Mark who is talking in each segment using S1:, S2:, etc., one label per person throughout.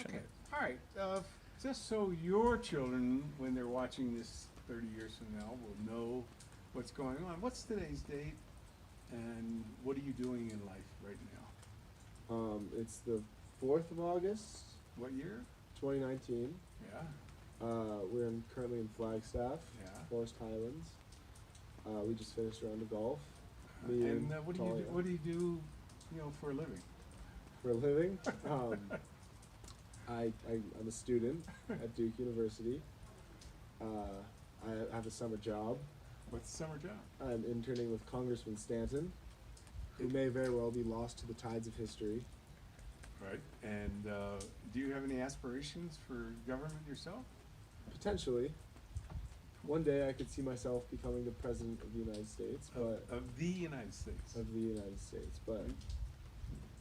S1: direction.
S2: Okay. All right. Just so your children, when they're watching this 30 years from now, will know what's going on. What's today's date, and what are you doing in life right now?
S3: It's the 4th of August,
S2: What year?
S3: 2019.
S2: Yeah.
S3: Currently in Flagstaff,
S2: Yeah.
S3: Forest Highlands. We just finished a round of golf.
S2: And what do you do?
S3: Talia.
S2: What do you do? For a living?
S3: For a living. I'm a student at Duke University. I have a summer job.
S2: What's the summer job?
S3: I'm interning with Congressman Stanton, who may very well be lost to the tides of history.
S2: Right. And do you have any aspirations for government yourself?
S3: Potentially. One day I could see myself becoming the President of the United States, but
S2: Of the United States.
S3: of the United States. But
S2: Mhm.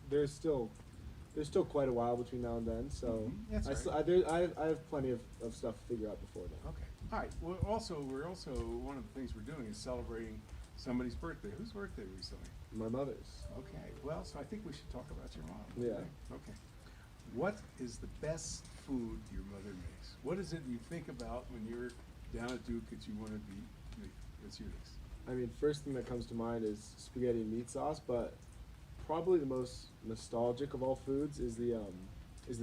S3: there's still quite a while between now and then, so
S2: That's
S3: I,
S2: right.
S3: still, I have plenty of stuff to figure out before then.
S2: Okay. All right. Well, we're also one of the things we're doing is celebrating somebody's birthday. Whose birthday recently?
S3: My mother's.
S2: Okay. Well, so I think we should talk about your mom.
S3: Yeah.
S2: Okay. What is the best food your mother makes? What is it you think about when you're down at Duke that you want to be? What's yours?
S3: I mean, first thing that comes to mind is spaghetti and meat sauce, but probably the most nostalgic of all foods is the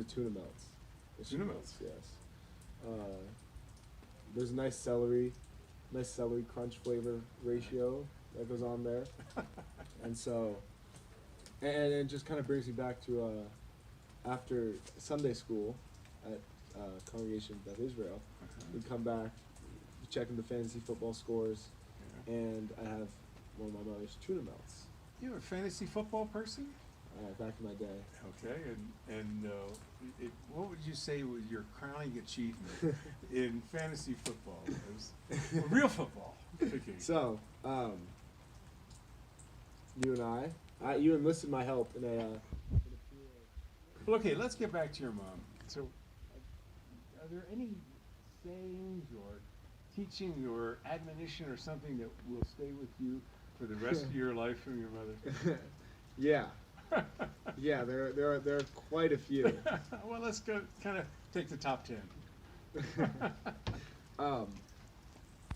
S3: tuna melts.
S2: Tuna melts?
S3: Yes. There's a nice celery crunch flavor ratio that goes on there, and so, and it just kind of brings me back to after Sunday school at Congregation of Beth Israel. We'd come back, checking the fantasy football scores,
S2: Yeah.
S3: and I have one of my mother's tuna melts.
S2: You're a fantasy football person?
S3: Back in my day.
S2: Okay, and what would you say was your crowning achievement in fantasy football? It was real football. Okay.
S3: So, you and you enlisted my help in a
S2: Well, okay, let's get back to your mom. So, are there any sayings or teaching or admonition or something that will stay with you for the rest of your life from your mother?
S3: yeah, yeah. There are quite a few.
S2: Well, let's go kind of take the top 10.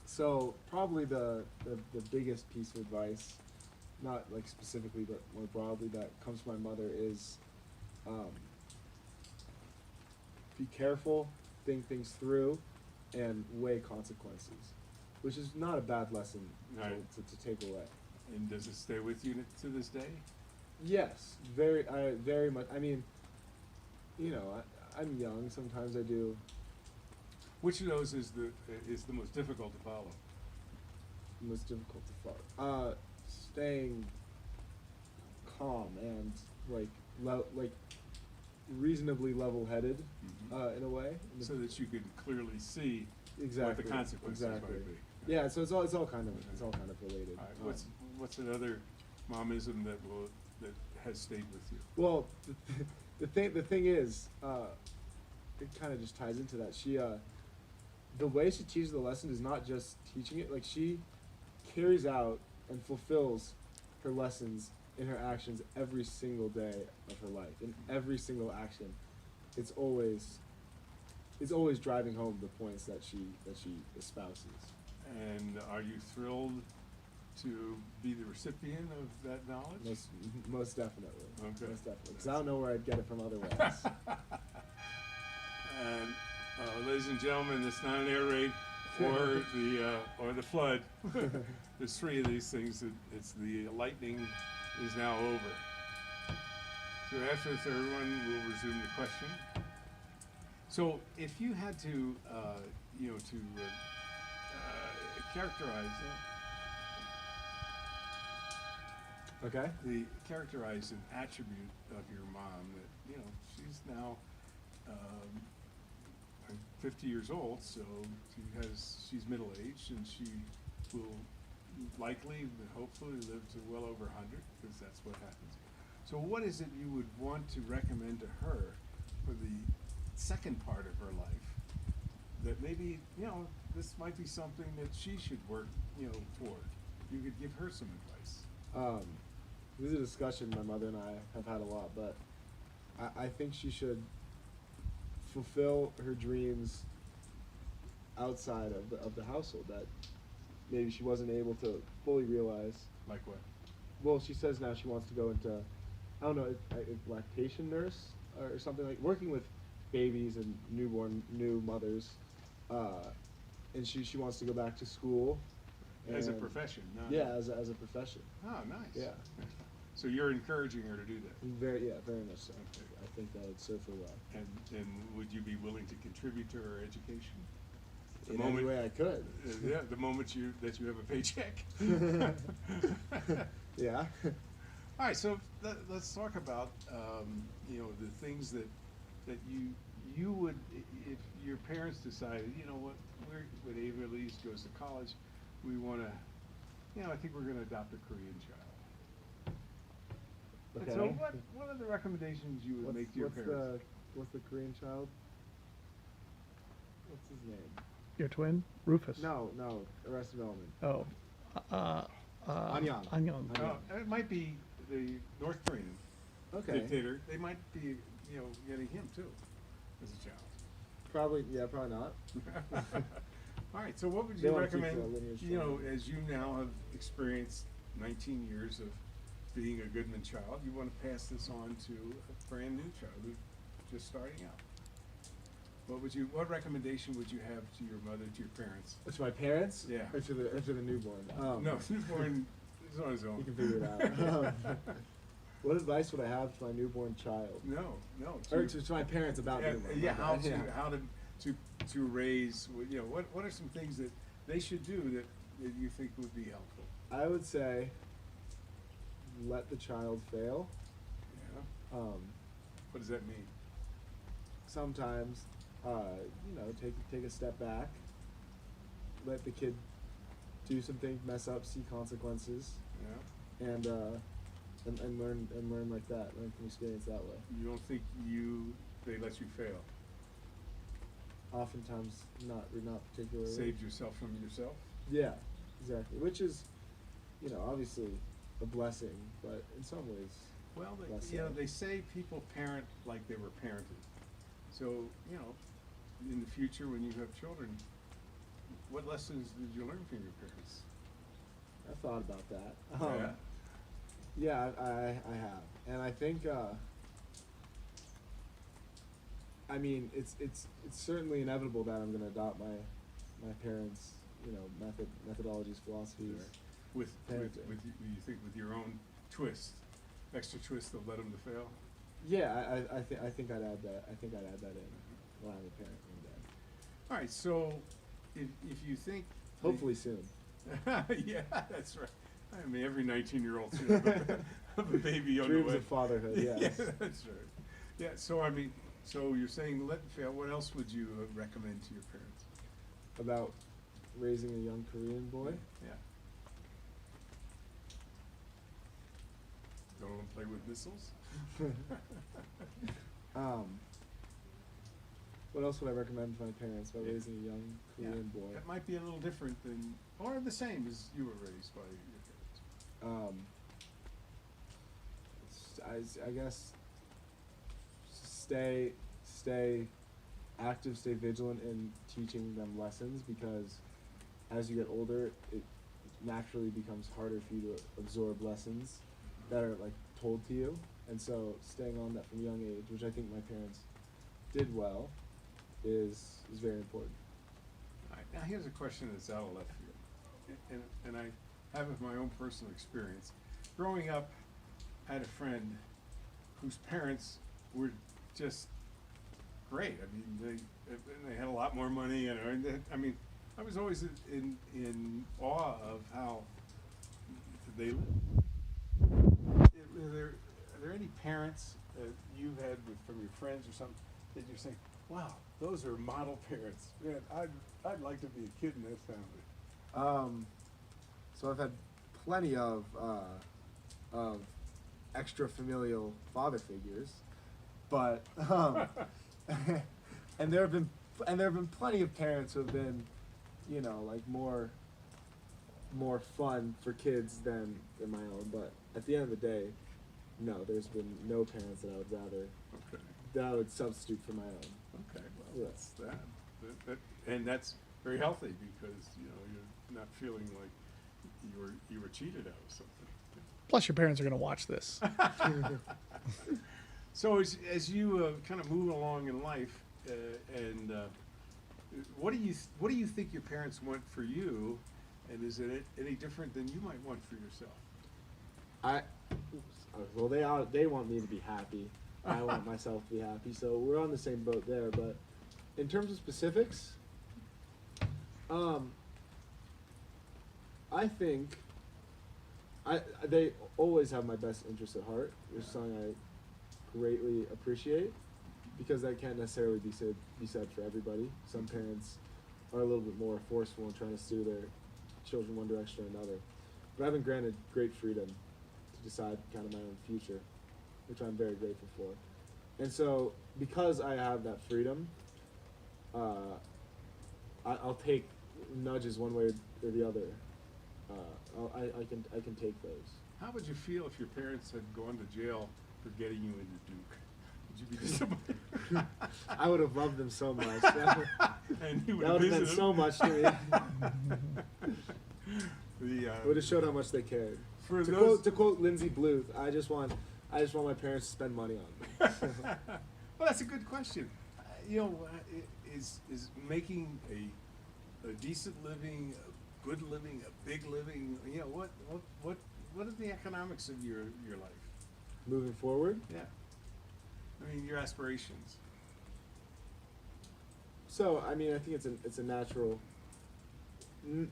S3: So probably the biggest piece of advice, not like specifically but more broadly, that comes from my mother is, be careful, think things through, and weigh consequences, which is not a bad lesson
S2: Right.
S3: to take away.
S2: And does it stay with you to this day?
S3: Yes, very much. I mean, I'm young. Sometimes I do.
S2: Which of those is the most difficult to follow?
S3: Most difficult to follow. Staying calm and like reasonably level-headed,
S2: Mhm.
S3: in a way.
S2: So that you can clearly see
S3: Exactly.
S2: what the consequences
S3: Exactly.
S2: might be.
S3: Yeah. So it's all kind of related.
S2: All right. What's another momism that has stayed with you?
S3: Well, the thing is, it kind of just ties into that. She, the way she teaches the lesson is not just teaching it. Like, she carries out and fulfills her lessons in her actions every single day of her life. In every single action, it's always driving home the points that she espouses.
S2: And are you thrilled to be the recipient of that knowledge?
S3: Most definitely.
S2: Okay.
S3: Most definitely. Because I don't know where I'd get it from otherwise.
S2: And ladies and gentlemen, it's not an air raid or the flood. There's three of these things. It's the lightning is now over. So after the third one, we'll resume the question. So if you had to, characterize
S3: Okay.
S2: characterize an attribute of your mom that she's now 50 years old, so she's middle aged, and she will likely, hopefully, live to well over 100, because that's what happens. So what is it you would want to recommend to her for the second part of her life that maybe this might be something that she should work toward? You could give her some advice.
S3: This is a discussion my mother and I have had a lot, but I think she should fulfill her dreams outside of the household that maybe she wasn't able to fully realize.
S2: Like what?
S3: Well, she says now she wants to go into, I don't know, lactation nurse or something, like working with babies and new mothers, and she wants to go back to school.
S2: As a
S3: and-
S2: profession, not
S3: Yeah, as a profession.
S2: Oh, nice.
S3: Yeah.
S2: So you're encouraging her to do that.
S3: Very much so.
S2: Okay.
S3: I think that would serve her well.
S2: And would you be willing to contribute to her education? The
S3: In any way I could.
S2: Yeah, the moment that you have a paycheck.
S3: Yeah.
S2: All right, so let's talk about the things that you would, if your parents decided, you know what, when Ava Elise goes to college, we want to, I think we're going to adopt a Korean child.
S3: Okay.
S2: So what are the recommendations you would make to your parents?
S3: What's the Korean child? What's his name?
S1: Your twin, Rufus.
S3: No, Arrested Development.
S1: Oh,
S3: Anyan.
S1: Anyan.
S2: It might be the North Korean
S3: Okay.
S2: dictator. They might be, getting him too, as a child.
S3: Probably not.
S2: All right, so what would
S3: They
S2: you
S3: wanna keep
S2: recommend,
S3: the lineage strong.
S2: as you now have experienced 19 years of being a Goodman child, you want to pass this on to a brand new child who's just starting out. What recommendation would you have to your mother, to your parents?
S3: To my parents?
S2: Yeah.
S3: Or to the newborn?
S2: No, newborn is on his own.
S3: You can figure it out. What advice would I have to my newborn child?
S2: No.
S3: Or to my parents about
S2: yeah,
S3: newborn?
S2: yeah,
S3: my
S2: how
S3: bad.
S2: to raise, what are some things that they should do that you think would be helpful?
S3: I would say, let the child fail.
S2: Yeah. What does that mean?
S3: Sometimes, take a step back. Let the kid do some things, mess up, see consequences,
S2: Yeah.
S3: and learn like that. Learn from experience that way.
S2: You don't think they let you fail?
S3: Oftentimes, not particularly.
S2: Saved yourself from yourself?
S3: Yeah, exactly. Which is, obviously a blessing, but in some ways.
S2: Well,
S3: less so.
S2: they say people parent like they were parented. So, in the future when you have children, what lessons did you learn from your parents?
S3: I thought about that.
S2: Yeah.
S3: Yeah, I have, and I think. I mean, it's certainly inevitable that I'm going to adopt my parents' methodologies, philosophies.
S2: Sure. With
S3: parenting.
S2: you think with your own twist, extra twist that led them to fail?
S3: Yeah, I think I'd add that. I think I'd add that in when I'm a parent one day.
S2: All right, so if you think
S3: Hopefully soon.
S2: yeah, that's right. I mean, every 19-year-old should have a baby on the way.
S3: Dreams of fatherhood. Yes.
S2: Yeah, that's right. Yeah, so so you're saying let it fail. What else would you recommend to your parents?
S3: About raising a young Korean boy.
S2: Yeah. Don't let them play with missiles.
S3: What else would I recommend to my parents about
S2: Yeah.
S3: raising a young Korean boy?
S2: That might be a little different than, or the same as you were raised by your parents.
S3: I guess stay active, stay vigilant in teaching them lessons, because as you get older, it naturally becomes harder for you to absorb lessons that are told to you, and so staying on that from a young age, which I think my parents did well, is very important.
S2: All right, now here's a question that's out of left field, and I have it from my own personal experience. Growing up, I had a friend whose parents were just great. I mean, they had a lot more money, I mean, I was always in awe of how they lived. Are there any parents that you've had from your friends or something that you're saying, wow, those are model parents? Man, I'd like to be a kid in that family.
S3: So I've had plenty of extra familial father figures, but and there have been plenty of parents who have been, more fun for kids than my own. But at the end of the day, no, there's been no parents that I would rather
S2: Okay.
S3: that I would substitute for my own.
S2: Okay, well,
S3: Yeah.
S2: that's that. And that's very healthy because, you know, you're not feeling like you were cheated out of something.
S1: Plus, your parents are going to watch this.
S2: So as you kind of move along in life, and what do you think your parents want for you, and is it any different than you might want for yourself?
S3: They want me to be happy. I want myself to be happy. So we're on the same boat there. But in terms of specifics, I think they always have my best interest at heart, which is something I greatly appreciate, because that can't necessarily be said for everybody. Some parents are a little bit more forceful in trying to steer their children one direction or another. But I've been granted great freedom to decide kind of my own future, which I'm very grateful for. And so, because I have that freedom, I'll take nudges one way or the other. I can take those.
S2: How would you feel if your parents had gone to jail for getting you into Duke? Would you be disappointed?
S3: I would have loved them so much.
S2: And you would
S3: That would have meant
S2: visited
S3: so
S2: them?
S3: much to me. It would have showed how much they cared.
S2: For
S3: To
S2: those,
S3: quote Lindsay Bluth, I just want my parents to spend money on me.
S2: well, that's a good question. You know, is making a decent living, a good living, a big living? You know, what are the economics of your life?
S3: Moving forward,
S2: Yeah, I mean your aspirations.
S3: so I mean, I think it's a natural,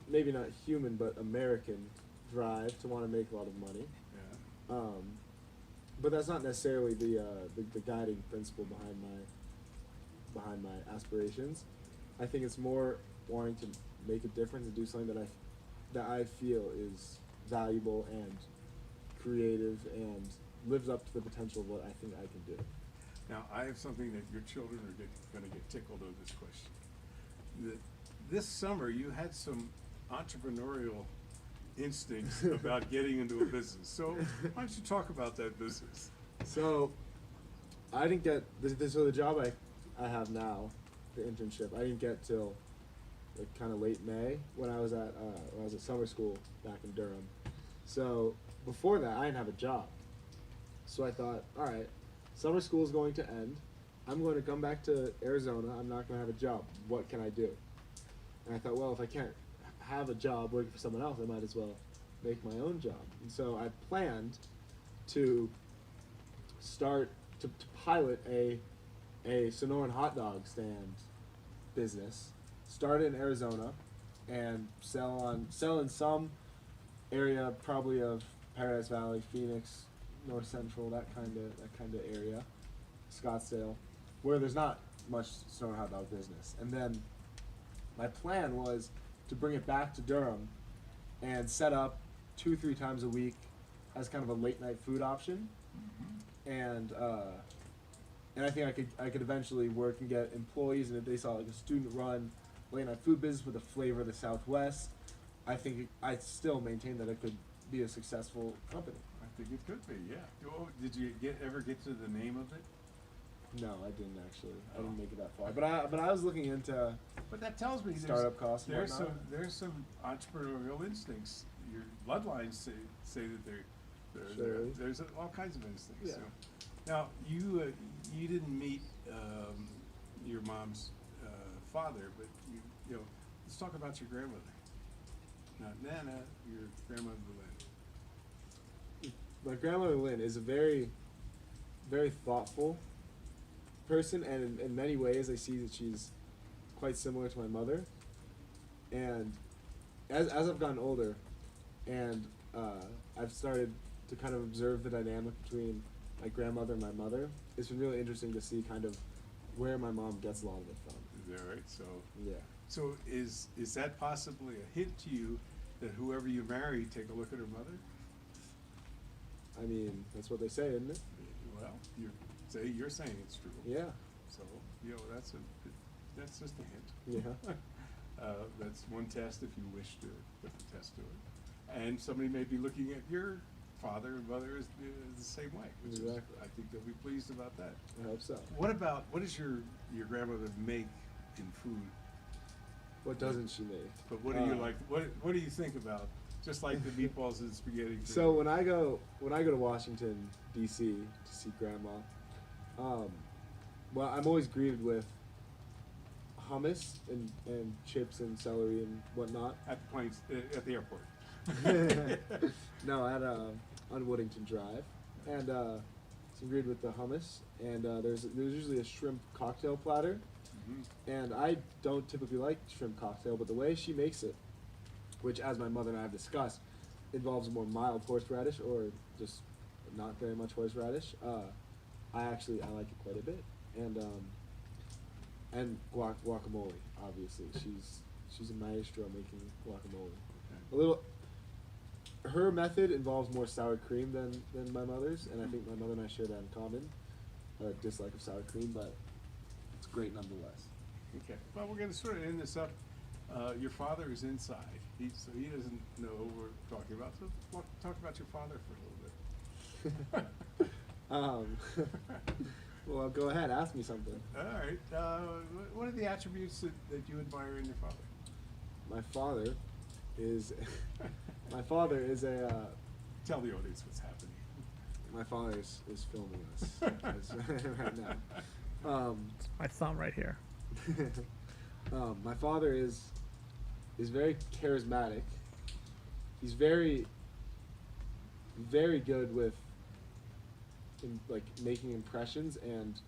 S3: maybe not human, but American drive to want to make a lot of money.
S2: Yeah.
S3: But that's not necessarily the guiding principle behind my aspirations. I think it's more wanting to make a difference and do something that I feel is valuable and creative and lives up to the potential of what I think I can do.
S2: Now, I have something that your children are going to get tickled over this question. This summer, you had some entrepreneurial instincts about getting into a business. So why don't you talk about that business?
S3: So, I didn't get so the job I have now, the internship. I didn't get till like kind of late May when I was at summer school back in Durham. So before that, I didn't have a job. So I thought, all right, summer school is going to end. I'm going to come back to Arizona. I'm not going to have a job. What can I do? And I thought, well, if I can't have a job working for someone else, I might as well make my own job. And so I planned to start to pilot a Sonoran hot dog stand business. Start in Arizona and sell in some area, probably of Paradise Valley, Phoenix, North Central, that kind of area, Scottsdale, where there's not much Sonoran hot dog business. And then my plan was to bring it back to Durham and set up 2-3 times a week as kind of a late night food option. And I think I could eventually work and get employees, and if they saw like a student run late night food business with a flavor of the Southwest, I think I still maintain that it could be a successful company.
S2: I think it could be, yeah. Oh, did you ever get to the name of it?
S3: No, I didn't actually. I didn't make it that far. But I was looking into
S2: But that tells me
S3: startup costs and
S2: there's
S3: whatnot.
S2: there's some entrepreneurial instincts. Your bloodlines say that
S3: Surely.
S2: there's all kinds of instincts.
S3: Yeah.
S2: So. Now you didn't meet your mom's father, but you know, let's talk about your grandmother. Now Nana, your grandmother Lynn.
S3: My grandmother Lynn is a very, very thoughtful person, and in many ways I see that she's quite similar to my mother. And as I've gotten older, and I've started to kind of observe the dynamic between my grandmother and my mother, it's been really interesting to see kind of where my mom gets a lot of it from.
S2: Is that right? So
S3: Yeah.
S2: so is that possibly a hint to you that whoever you marry, take a look at her mother?
S3: I mean, that's what they say, isn't it?
S2: Well, you're saying it's true.
S3: Yeah.
S2: So you know that's just a hint.
S3: Yeah.
S2: That's one test if you wish to put the test to it. And somebody may be looking at your father and mother is the same way, which is,
S3: Exactly.
S2: I think they'll be pleased about that.
S3: I hope so.
S2: What does your grandmother make in food?
S3: What doesn't she make?
S2: But what do you like? What do you think about? Just like the meatballs and spaghetti.
S3: So when I go to Washington D.C. to see Grandma, well, I'm always greeted with hummus and chips and celery and whatnot.
S2: At the planes, at the airport.
S3: No, on Woodington Drive, and so I'm greeted with the hummus, and there's usually a shrimp cocktail platter, and I don't typically like shrimp cocktail, but the way she makes it, which as my mother and I have discussed, involves a more mild horseradish or just not very much horseradish. I like it quite a bit, and guacamole. Obviously, she's a maestro making guacamole. A little. Her method involves more sour cream than my mother's, and I think my mother and I share that in common. A dislike of sour cream, but it's great nonetheless.
S2: Okay. Well, we're going to sort of end this up. Your father is inside, so he doesn't know what we're talking about. So talk about your father for a little bit.
S3: Well, go ahead, ask me something.
S2: All right. What are the attributes that you admire in your father?
S3: My father is a.
S2: Tell the audience what's happening.
S3: My father is filming us right now.
S1: My thumb right here.
S3: My father is very charismatic. He's very good with making impressions, and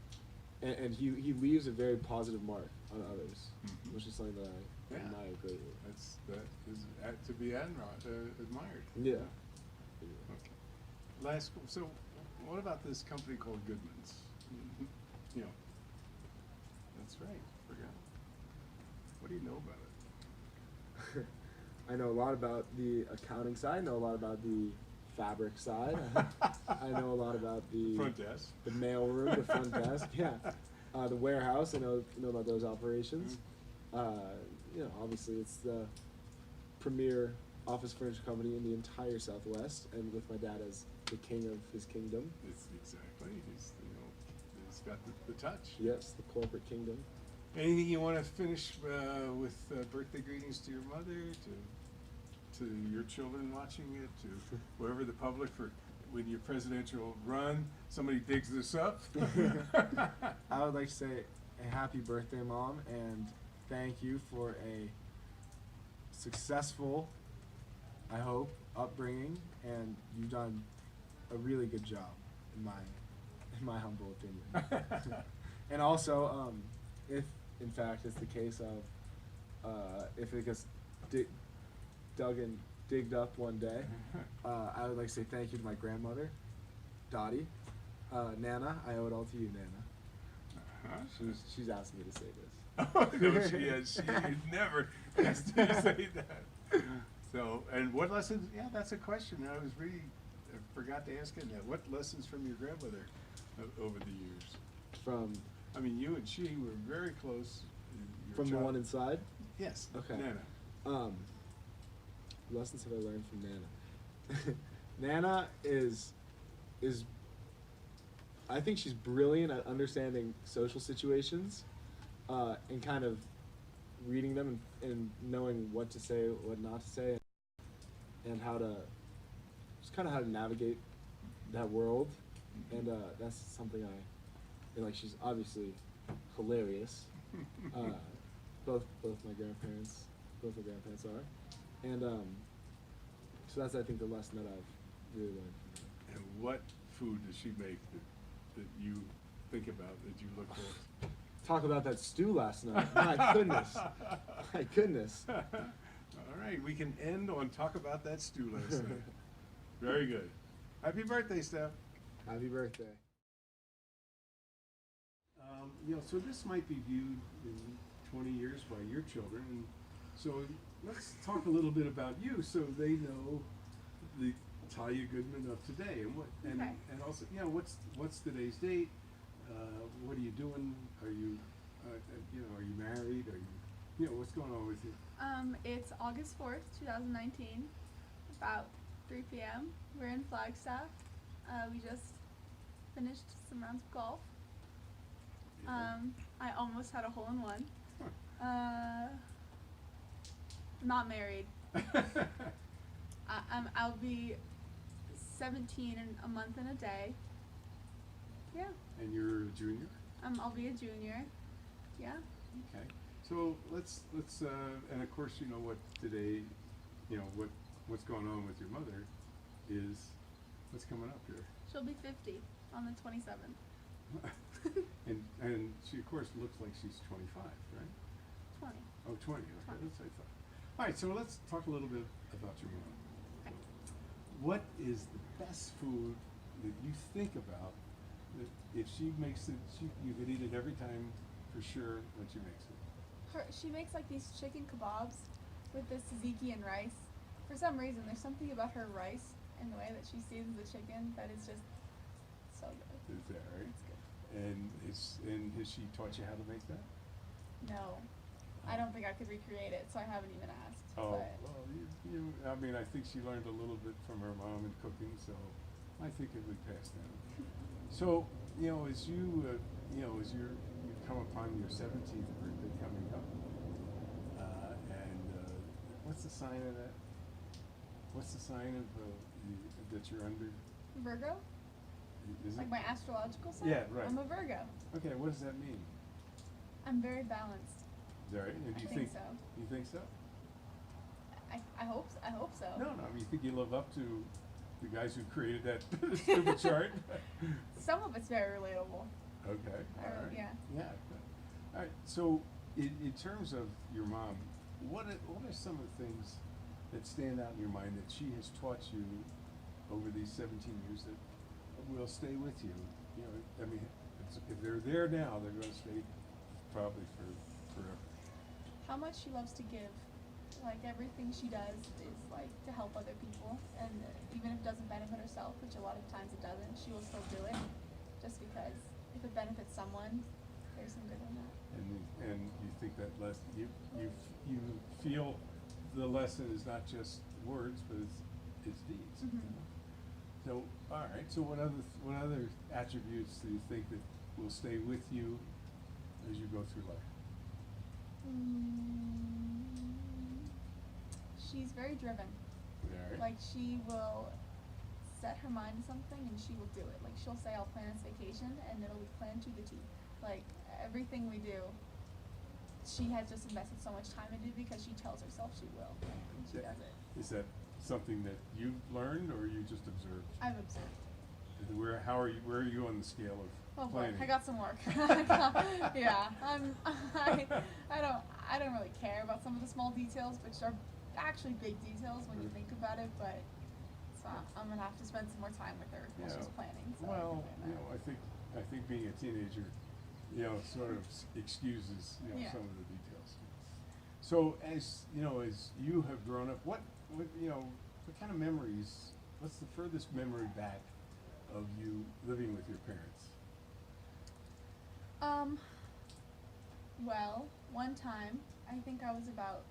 S3: he leaves a very positive mark on others, which is something that I admire greatly.
S2: That is to be admired.
S3: Yeah.
S2: Okay. So what about this company called Goodman's? You know. That's right. Forgot. What do you know about it?
S3: I know a lot about the accounting side. I know a lot about the fabric side. I know a lot about the
S2: Front desk.
S3: the mailroom, the front desk. Yeah, the warehouse. I know about those operations. Obviously it's the premier office furniture company in the entire Southwest, and with my dad as the king of his kingdom.
S2: It's exactly. He's got the touch.
S3: Yes, the corporate kingdom.
S2: Anything you want to finish with birthday greetings to your mother, to your children watching it, to whoever the public for when your presidential run, somebody digs this up?
S3: I would like to say a happy birthday, Mom, and thank you for a successful, I hope, upbringing, and you've done a really good job, in my humble opinion. And also, if in fact it's the case of if it gets digged up one day, I would like to say thank you to my grandmother, Dottie, Nana. I owe it all to you, Nana. She's asked me to say this.
S2: Oh, no, she has. She never asked you to say that. So, and what lessons? Yeah, that's a question. I forgot to ask him that. What lessons from your grandmother over the years? I mean, you and she were very close.
S3: From the one inside?
S2: Yes.
S3: Okay.
S2: Nana.
S3: Lessons have I learned from Nana? Nana is I think she's brilliant at understanding social situations, and kind of reading them and knowing what to say, what not to say, and how to navigate that world. And that's something she's obviously hilarious. Both my grandparents are, and so that's, I think, the lesson that I've really learned from her.
S2: And what food does she make that you think about, that you look forward to?
S3: Talk about that stew last night. My goodness. My goodness.
S2: All right, we can end on talk about that stew last night. Very good. Happy birthday, Steph.
S3: Happy birthday.
S2: So this might be viewed in 20 years by your children, and so let's talk a little bit about you, so they know the Talia Goodman of today, and and also, what's today's date? What are you doing? Are you, are you married? Are you, what's going on with you?
S4: It's August 4th, 2019, about 3 p.m. We're in Flagstaff. We just finished some rounds of golf.
S2: Yeah.
S4: I almost had a hole in one. Not married. I'll be 17 in a month and a day. Yeah.
S2: And you're a junior?
S4: I'll be a junior. Yeah.
S2: Okay. So let's and of course you know what today, you know what's going on with your mother is what's coming up here.
S4: She'll be 50 on the 27th.
S2: and she of course looks like she's 25, right?
S4: 20.
S2: Oh, 20. Okay,
S4: 20.
S2: that's what I thought. All right, so let's talk a little bit about your mom.
S4: Okay.
S2: What is the best food that you think about that if she makes it, you could eat it every time for sure when she makes it?
S4: She makes like these chicken kebabs with this tzatziki and rice. For some reason, there's something about her rice and the way that she seasons the chicken that is just so good.
S2: Is that right?
S4: It's good.
S2: And has she taught you how to make that?
S4: No, I don't think I could recreate it, so I haven't even asked.
S2: Oh,
S4: But
S2: well, I mean, I think she learned a little bit from her mom in cooking, so I think it would pass down. So, as you come upon your 17th birthday coming up, and what's the sign of that? What's the sign of that you're under?
S4: Virgo?
S2: Is
S4: Like
S2: it?
S4: my astrological sign?
S2: Yeah, right.
S4: I'm a Virgo.
S2: Okay, what does that mean?
S4: I'm very balanced.
S2: Is that right? And do you
S4: I think so.
S2: You think so?
S4: I hope so.
S2: No, I mean, you think you live up to the guys who created that stupid chart?
S4: Some of it's very relatable.
S2: Okay. All right.
S4: Yeah.
S2: Yeah. Good. All right. So, in terms of your mom, what are some of the things that stand out in your mind that she has taught you over these 17 years that will stay with you? I mean, if they're there now, they're going to stay probably forever.
S4: How much she loves to give. Like everything she does is like to help other people, and even if it doesn't benefit herself, which a lot of times it doesn't, she will still do it, just because if it benefits someone, there's some good in that.
S2: And you think that you feel the lesson is not just words, but it's deeds.
S4: Mm-hmm.
S2: So, all right. So, what other attributes do you think that will stay with you as you go through life?
S4: She's very driven.
S2: All right.
S4: Like she will set her mind to something and she will do it. Like she'll say, "I'll plan this vacation," and it'll be planned to the T. Like everything we do, she has just invested so much time into because she tells herself she will, and she does it.
S2: Is that something that you've learned or you just observed?
S4: I've observed.
S2: Where are you on the scale of
S4: Oh boy,
S2: planning?
S4: I got some work. Yeah, I don't really care about some of the small details, which are actually big details when you think about it. But it's not, I'm gonna have to spend some more time with her while she's planning. So
S2: Well,
S4: I can do that.
S2: I think being a teenager, sort of excuses
S4: Yeah.
S2: some of the details. So as you have grown up, what kind of memories? What's the furthest memory back of you living with your parents?
S4: Well, one time, I think I was about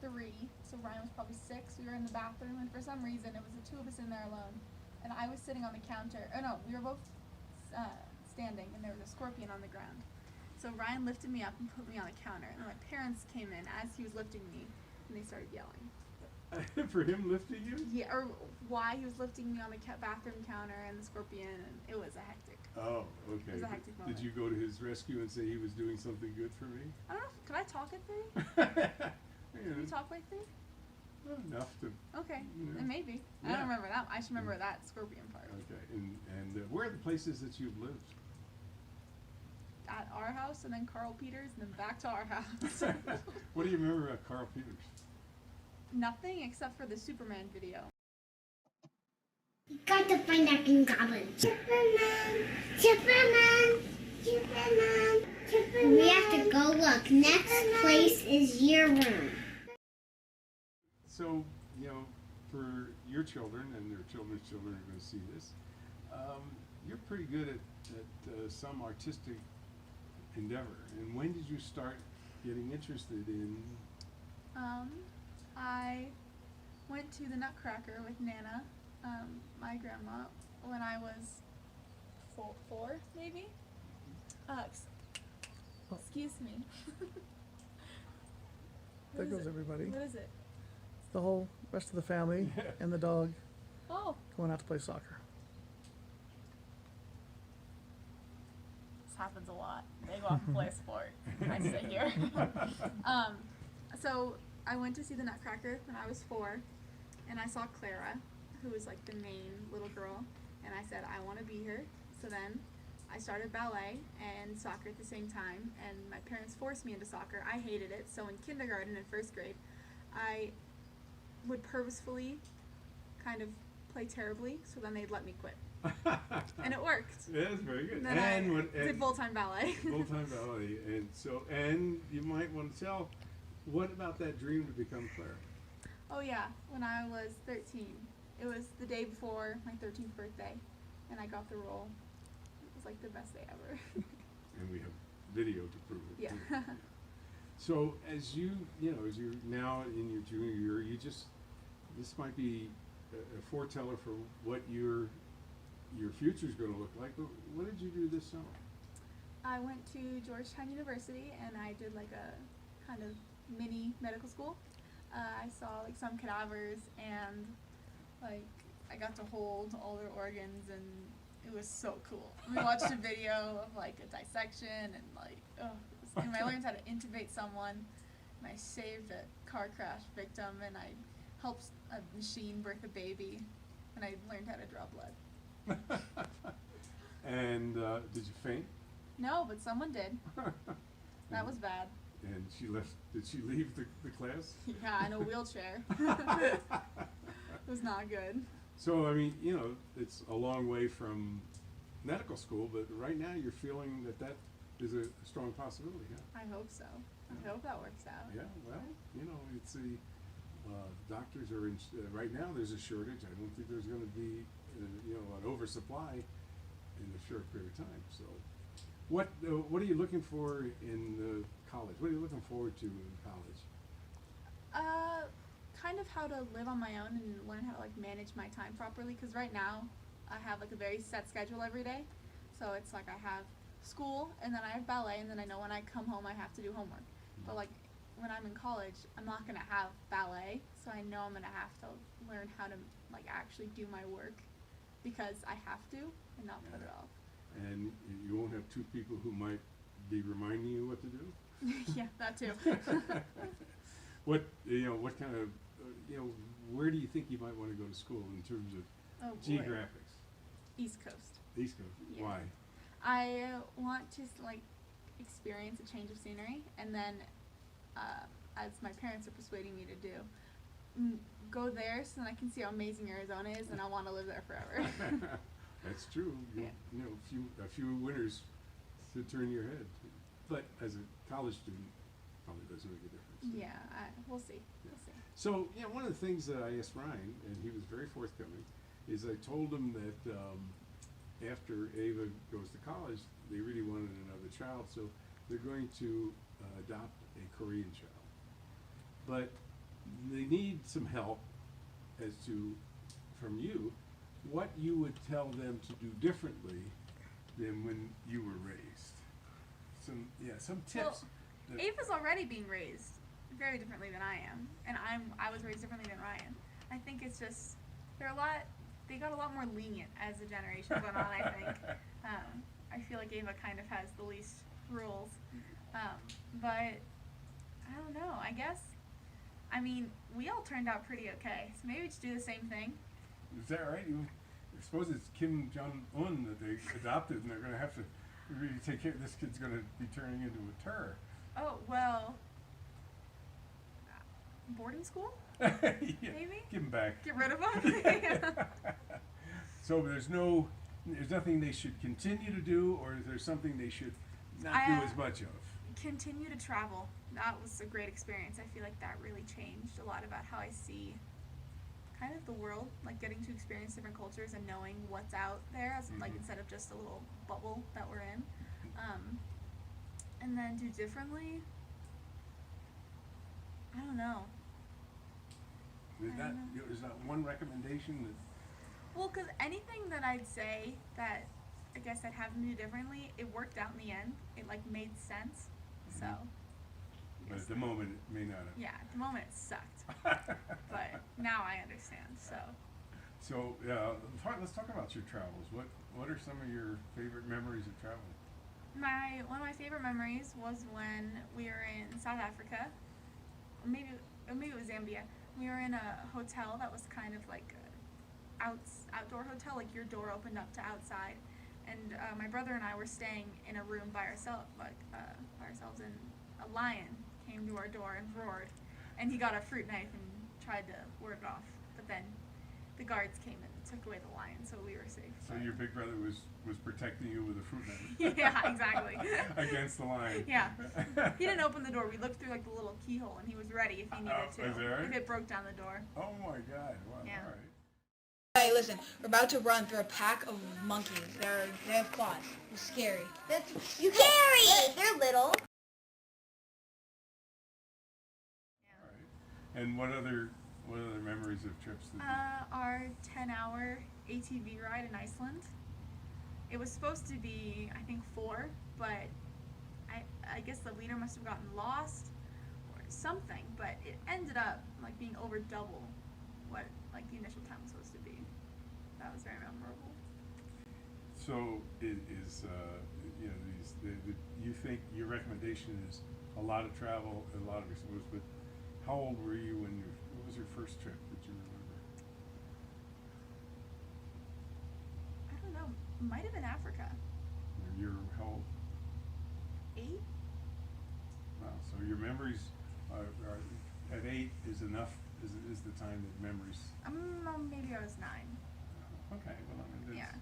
S4: 3, so Ryan was probably 6. We were in the bathroom, and for some reason, it was the two of us in there alone. And I was sitting on the counter. Oh no, we were both standing, and there was a scorpion on the ground. So Ryan lifted me up and put me on the counter, and my parents came in as he was lifting me, and they started yelling.
S2: For him lifting you?
S4: Yeah, or why he was lifting me on the bathroom counter and the scorpion, and it was a hectic.
S2: Oh, okay.
S4: It was a hectic moment.
S2: Did you go to his rescue and say he was doing something good for me?
S4: I don't know. Could I talk at 3? Can you talk like 3?
S2: Enough to.
S4: Okay,
S2: Yeah.
S4: then maybe. I
S2: Yeah.
S4: don't remember that. I should remember that scorpion part.
S2: Okay, and where are the places that you've lived?
S4: At our house, and then Carl Peters, and then back to our house.
S2: What do you remember about Carl Peters?
S4: Nothing except for the Superman video.
S5: You got to find that green goblin. Superman, Superman, Superman, Superman. We have to go look. Next place is your room.
S2: So, for your children and their children's children are going to see this, you're pretty good at some artistic endeavor. And when did you start getting interested in?
S4: I went to the Nutcracker with Nana, my grandma, when I was four maybe. Excuse me.
S1: There
S4: What is
S1: goes
S4: it?
S1: everybody.
S4: What is it?
S1: It's the whole rest of the family
S2: Yeah.
S1: and the dog
S4: Oh,
S1: going out to play soccer.
S4: this happens a lot. They go off and play a sport. I sit here. So I went to see the Nutcracker when I was 4, and I saw Clara, who was like the main little girl, and I said, I want to be her. So then I started ballet and soccer at the same time, and my parents forced me into soccer. I hated it, so in kindergarten and 1st grade, I would purposefully kind of play terribly, so then they'd let me quit. And it worked.
S2: Yeah, that's very good.
S4: And then I did full-time ballet.
S2: Full-time ballet, and you might want to tell, what about that dream to become Clara?
S4: Oh yeah, when I was 13. It was the day before my 13th birthday, and I got the role. It was like the best day ever.
S2: And we have video to prove it.
S4: Yeah.
S2: too. So as you're now in your junior year, this might be a foreteller for what your future's going to look like. But what did you do this summer?
S4: I went to Georgetown University, and I did like a kind of mini medical school. I saw like some cadavers, and like I got to hold all their organs, and it was so cool. We watched a video of like a dissection, and like and I learned how to intubate someone, and I saved a car crash victim, and I helped a machine birth a baby, and I learned how to draw blood.
S2: And did you faint?
S4: No, but someone did. That was bad.
S2: And she left. Did she leave the class?
S4: Yeah, in a wheelchair. It was not good.
S2: So I mean, it's a long way from medical school, but right now you're feeling that is a strong possibility, yeah?
S4: I hope so. I hope that works out.
S2: Yeah, well, it's doctors are right now there's a shortage. I don't think there's going to be, an oversupply in a short period of time. So what are you looking for in college? What are you looking forward to in college?
S4: Kind of how to live on my own and learn how to like manage my time properly. Because right now I have like a very set schedule every day. So it's like I have school, and then I have ballet, and then I know when I come home I have to do homework. But like when I'm in college, I'm not gonna have ballet, so I know I'm gonna have to learn how to like actually do my work because I have to and not put it off.
S2: And you won't have two people who might be reminding you what to do?
S4: Yeah, that too.
S2: What kind of, where do you think you might want to go to school in terms of
S4: Oh boy.
S2: geographics?
S4: East Coast.
S2: East Coast.
S4: Yeah.
S2: Why?
S4: I want to like experience a change of scenery, and then, as my parents are persuading me to do, go there so that I can see how amazing Arizona is, and I want to live there forever.
S2: That's true. A few winters to turn your head. But as a college student, probably doesn't make a difference.
S4: Yeah, we'll see. We'll see.
S2: So, one of the things that I asked Ryan, and he was very forthcoming, is I told him that after Ava goes to college, they really wanted another child, so they're going to adopt a Korean child. But they need some help as to, from you, what you would tell them to do differently than when you were raised. Some tips.
S4: Well, Ava's already being raised very differently than I am, and I was raised differently than Ryan. I think it's just they got a lot more lenient as the generation went on. I think I feel like Ava kind of has the least rules, but I don't know. I guess we all turned out pretty okay, so maybe just do the same thing.
S2: Is that right? I suppose it's Kim Jong-un that they adopted, and they're going to have to really take care. This kid's going to be turning into a terror.
S4: Oh well, boarding school?
S2: Yeah,
S4: Maybe?
S2: give him back.
S4: Get rid of him?
S2: So there's nothing they should continue to do, or is there something they should not do as much of?
S4: Continue to travel. That was a great experience. I feel like that really changed a lot about how I see kind of the world, like getting to experience different cultures and knowing what's out there, as like instead of just a little bubble that we're in. And then do differently. I don't know.
S2: Is that one recommendation that?
S4: Well, because anything that I'd say that I guess I'd have them do differently, it worked out in the end. It like made sense. So.
S2: But
S4: yes.
S2: at the moment, it may not have.
S4: Yeah, at the moment it sucked, but now I understand. So.
S2: So let's talk about your travels. What are some of your favorite memories of traveling?
S4: One of my favorite memories was when we were in South Africa, or maybe it was Zambia. We were in a hotel that was kind of like a outdoor hotel, like your door opened up to outside, and my brother and I were staying in a room by ourselves, and a lion came to our door and roared, and he got a fruit knife and tried to ward it off, but then the guards came and took away the lion, so we were safe.
S2: So your big brother was protecting you with a fruit knife.
S4: Yeah, exactly.
S2: Against the lion.
S4: Yeah. He didn't open the door. We looked through like the little keyhole, and he was ready if he needed to.
S2: Is that right?
S4: If it broke down the door.
S2: Oh my God! Wow.
S4: Yeah.
S2: All right.
S6: Hey, listen, we're about to run through a pack of monkeys. They have claws. It's scary.
S5: You Scary! They're little.
S2: All right. And what other memories of trips did you?
S4: Our 10-hour ATV ride in Iceland. It was supposed to be, I think, 4, but I guess the leader must have gotten lost or something. But it ended up like being over double what like the initial time was supposed to be. That was very memorable.
S2: So you think your recommendation is a lot of travel, a lot of exposure, but how old were you when what was your first trip that you remember?
S4: I don't know. Might have been Africa.
S2: You're how old?
S4: 8?
S2: Wow. So your memories are at 8 is enough. Is the time that memories.
S4: Maybe I was 9.
S2: Okay. Well, I mean, that's,
S4: Yeah.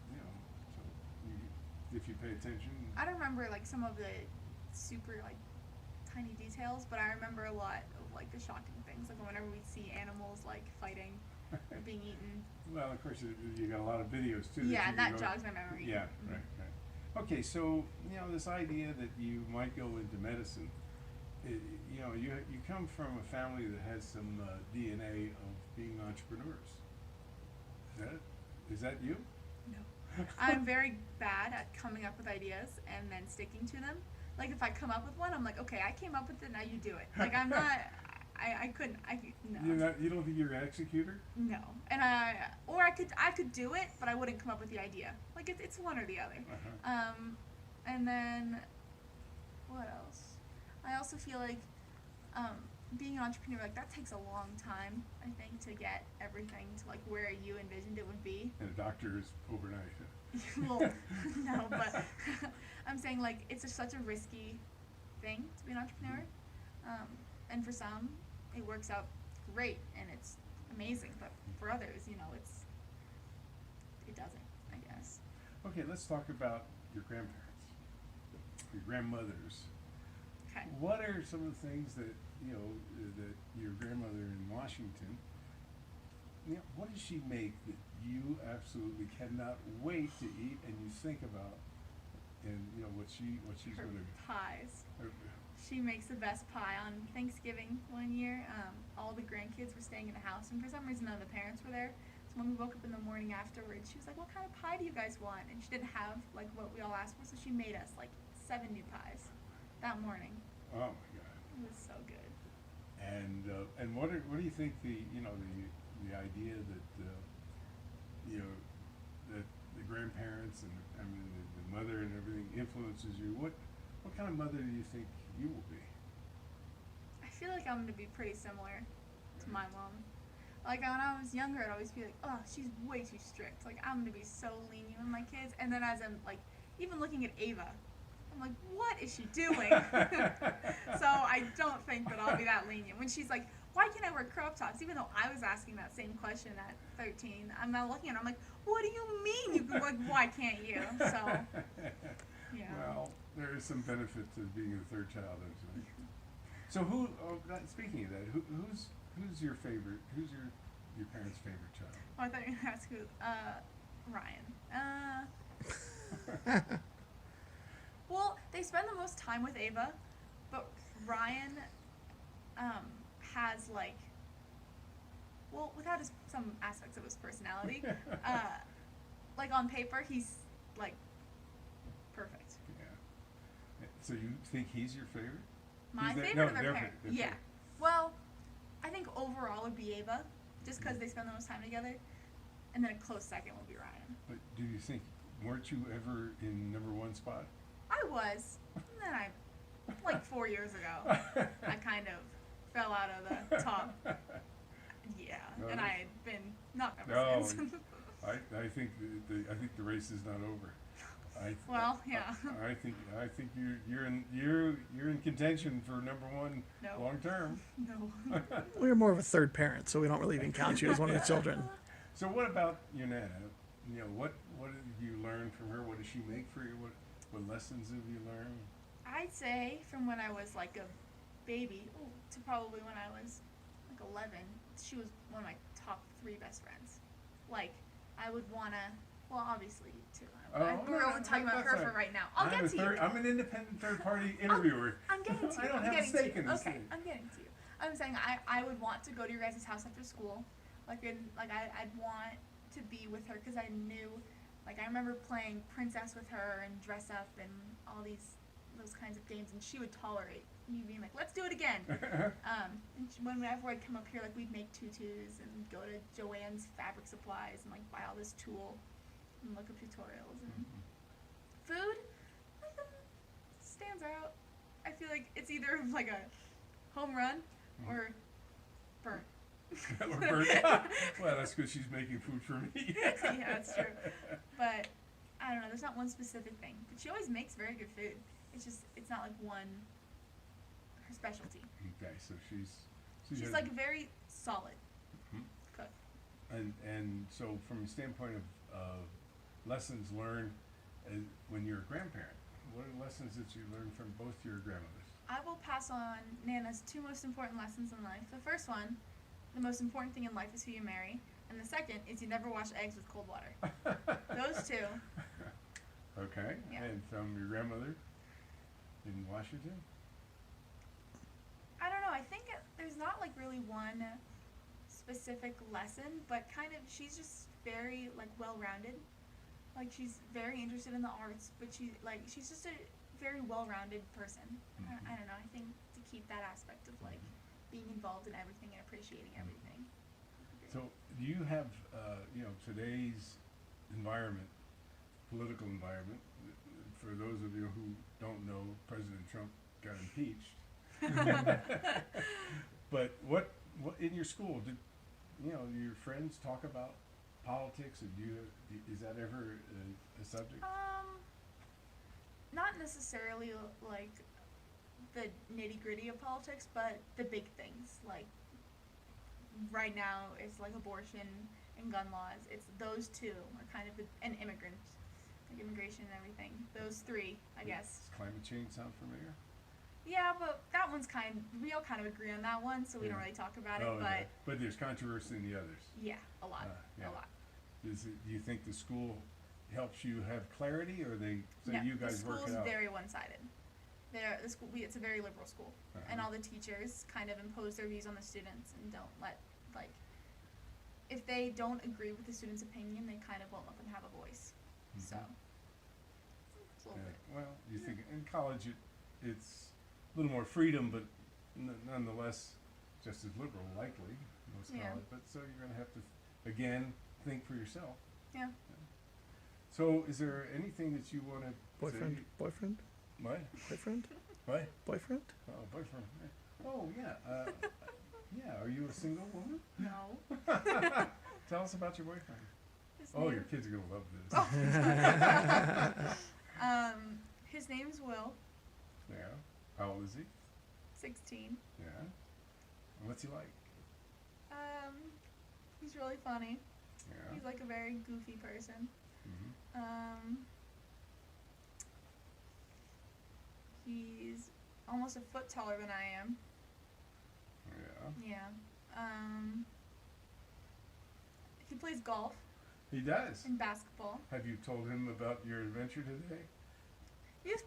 S2: so if you pay attention.
S4: I don't remember like some of the super like tiny details, but I remember a lot of like the shocking things, like whenever we see animals like fighting or being eaten.
S2: Well, of course, you got a lot of videos too.
S4: Yeah, and that
S2: go,
S4: jogs my memory.
S2: Yeah,
S4: Mhm.
S2: right. Okay, so this idea that you might go into medicine, you come from a family that has some DNA of being entrepreneurs. Is that you?
S4: No. I'm very bad at coming up with ideas and then sticking to them. Like if I come up with one, I'm like, okay, I came up with it, now you do it. Like I'm not. I couldn't. No.
S2: You don't think you're an executor?
S4: No. And I could do it, but I wouldn't come up with the idea. Like it's one or the other.
S2: Uh-huh.
S4: And then what else? I also feel like being an entrepreneur, like that takes a long time, I think, to get everything to like where you envisioned it would be.
S2: And a doctor is overnight.
S4: Well, no, but I'm saying like it's just such a risky thing to be an entrepreneur. And for some, it works out great and it's amazing, but for others, it doesn't, I guess.
S2: Okay, let's talk about your grandparents, your grandmothers.
S4: Okay.
S2: What are some of the things that that your grandmother in Washington? What does she make that you absolutely cannot wait to eat, and you think about, and what she's
S4: Her
S2: going to.
S4: pies. She makes the best pie on Thanksgiving one year. All the grandkids were staying in the house, and for some reason none of the parents were there. So when we woke up in the morning afterwards, she was like, "What kind of pie do you guys want?" And she didn't have like what we all asked for, so she made us like 7 new pies that morning.
S2: Oh my God!
S4: It was so good.
S2: And what do you think the idea that that the grandparents and the mother and everything influences you? What kind of mother do you think you will be?
S4: I feel like I'm gonna be pretty similar to my mom. Like when I was younger, I'd always be like, "Oh, she's way too strict. Like I'm gonna be so lenient with my kids." And then as I'm like, even looking at Ava, I'm like, "What is she doing?" So I don't think that I'll be that lenient. When she's like, "Why can't I wear crop tops?" Even though I was asking that same question at 13, I'm now looking at her. I'm like, "What do you mean? You can, like, why can't you?" So yeah.
S2: Well, there is some benefit to being a third child, isn't it? So speaking of that, who's your favorite? Who's your parents' favorite child?
S4: Oh, I thought you were gonna ask who. Ryan. Well, they spend the most time with Ava, but Ryan has like. well, without some aspects of his personality, like on paper, he's like perfect.
S2: Yeah. So you think he's your favorite?
S4: My
S2: He's
S4: favorite or their
S2: their
S4: parent?
S2: their
S4: Yeah.
S2: favorite.
S4: Well, I think overall would be Ava, just because they spend the most time together, and then a close second would be Ryan.
S2: But do you think, weren't you ever in number one spot?
S4: I was, and then like 4 years ago, I kind of fell out of the top. Yeah,
S2: No,
S4: and
S2: that's-
S4: I had been knocked ever
S2: No,
S4: since.
S2: I think I think the race is not over.
S4: Well, yeah.
S2: I think you're in contention for number one
S4: No.
S2: long term.
S4: No.
S1: We're more of a third parent, so we don't really even count you as one of the children.
S2: So what about your Nana? You know, what did you learn from her? What does she make for you? What lessons have you learned?
S4: I'd say from when I was like a baby to probably when I was like 11, she was one of my top 3 best friends. Like, I would wanna, well, obviously you too. We're only talking about her for right now. I'll get to you.
S2: I'm an independent third party interviewer.
S4: I'm getting to you.
S2: I don't
S4: I'm
S2: have a
S4: getting to
S2: stake
S4: you.
S2: in this
S4: Okay,
S2: thing.
S4: I'm getting to you. I'm saying I would want to go to your guys' house after school. I'd want to be with her because I knew, like, I remember playing princess with her and dress up and all those kinds of games, and she would tolerate me being like, let's do it again. And whenever I'd come up here, like, we'd make tutus and go to Joann's fabric supplies and like buy all this tulle and look up tutorials and food. Stands out. I feel like it's either like a home run or burnt.
S2: Or burnt. Well, that's because she's making food for me.
S4: Yeah, that's true. But I don't know. There's not one specific thing. But she always makes very good food. It's not like one her specialty.
S2: Okay, so
S4: She's like very solid cook.
S2: And so from a standpoint of lessons learned when you're a grandparent, what are lessons that you learned from both your grandmothers?
S4: I will pass on Nana's 2 most important lessons in life. The first one, the most important thing in life is who you marry. And the second is you never wash eggs with cold water. Those 2.
S2: Okay,
S4: Yeah.
S2: and from your grandmother in Washington?
S4: I don't know. I think there's not like really one specific lesson, but kind of she's just very like well-rounded. Like she's very interested in the arts, but she's just a very well-rounded person. I don't know. I think to keep that aspect of like being involved in everything and appreciating everything.
S2: So do you have, today's environment, political environment, for those of you who don't know, President Trump got impeached. But what in your school, did your friends talk about politics, and is that ever a subject?
S4: Not necessarily like the nitty-gritty of politics, but the big things. Like right now, it's like abortion and gun laws. It's those 2 are kind of and immigrants, like immigration and everything. Those 3, I guess.
S2: Does climate change sound familiar?
S4: Yeah, but that one's we all kind of agree on that one, so we don't really talk about it. But
S2: but there's controversy in the others.
S4: yeah, a lot,
S2: Yeah.
S4: a lot.
S2: Do you think the school helps you have clarity, or they say
S4: No,
S2: you guys
S4: the
S2: work it
S4: school's
S2: out?
S4: very one-sided. The school, it's a very liberal school, and all the teachers kind of impose their views on the students and don't let if they don't agree with the student's opinion, they kind of won't let them have a voice. So it's a little bit.
S2: Well, you think in college it's a little more freedom, but nonetheless just as liberal, likely most
S4: Yeah.
S2: college. But so you're going to have to again think for yourself.
S4: Yeah.
S2: So, is there anything that you want to
S1: Boyfriend,
S2: say?
S1: boyfriend,
S2: What?
S1: boyfriend,
S2: What?
S1: boyfriend.
S2: Oh, boyfriend. Oh, yeah. Yeah. Are you a single woman?
S4: No.
S2: Tell us about your boyfriend.
S4: His
S2: Oh,
S4: name-
S2: your kids are gonna love this.
S4: His name's Will.
S2: Yeah. How old is he?
S4: 16.
S2: Yeah. And what's he like?
S4: He's really funny.
S2: Yeah.
S4: He's like a very goofy person.
S2: Mm-hmm.
S4: He's almost a foot taller than I am.
S2: Yeah.
S4: Yeah. He plays golf
S2: He does.
S4: and basketball.
S2: Have you told him about your adventure today?
S4: You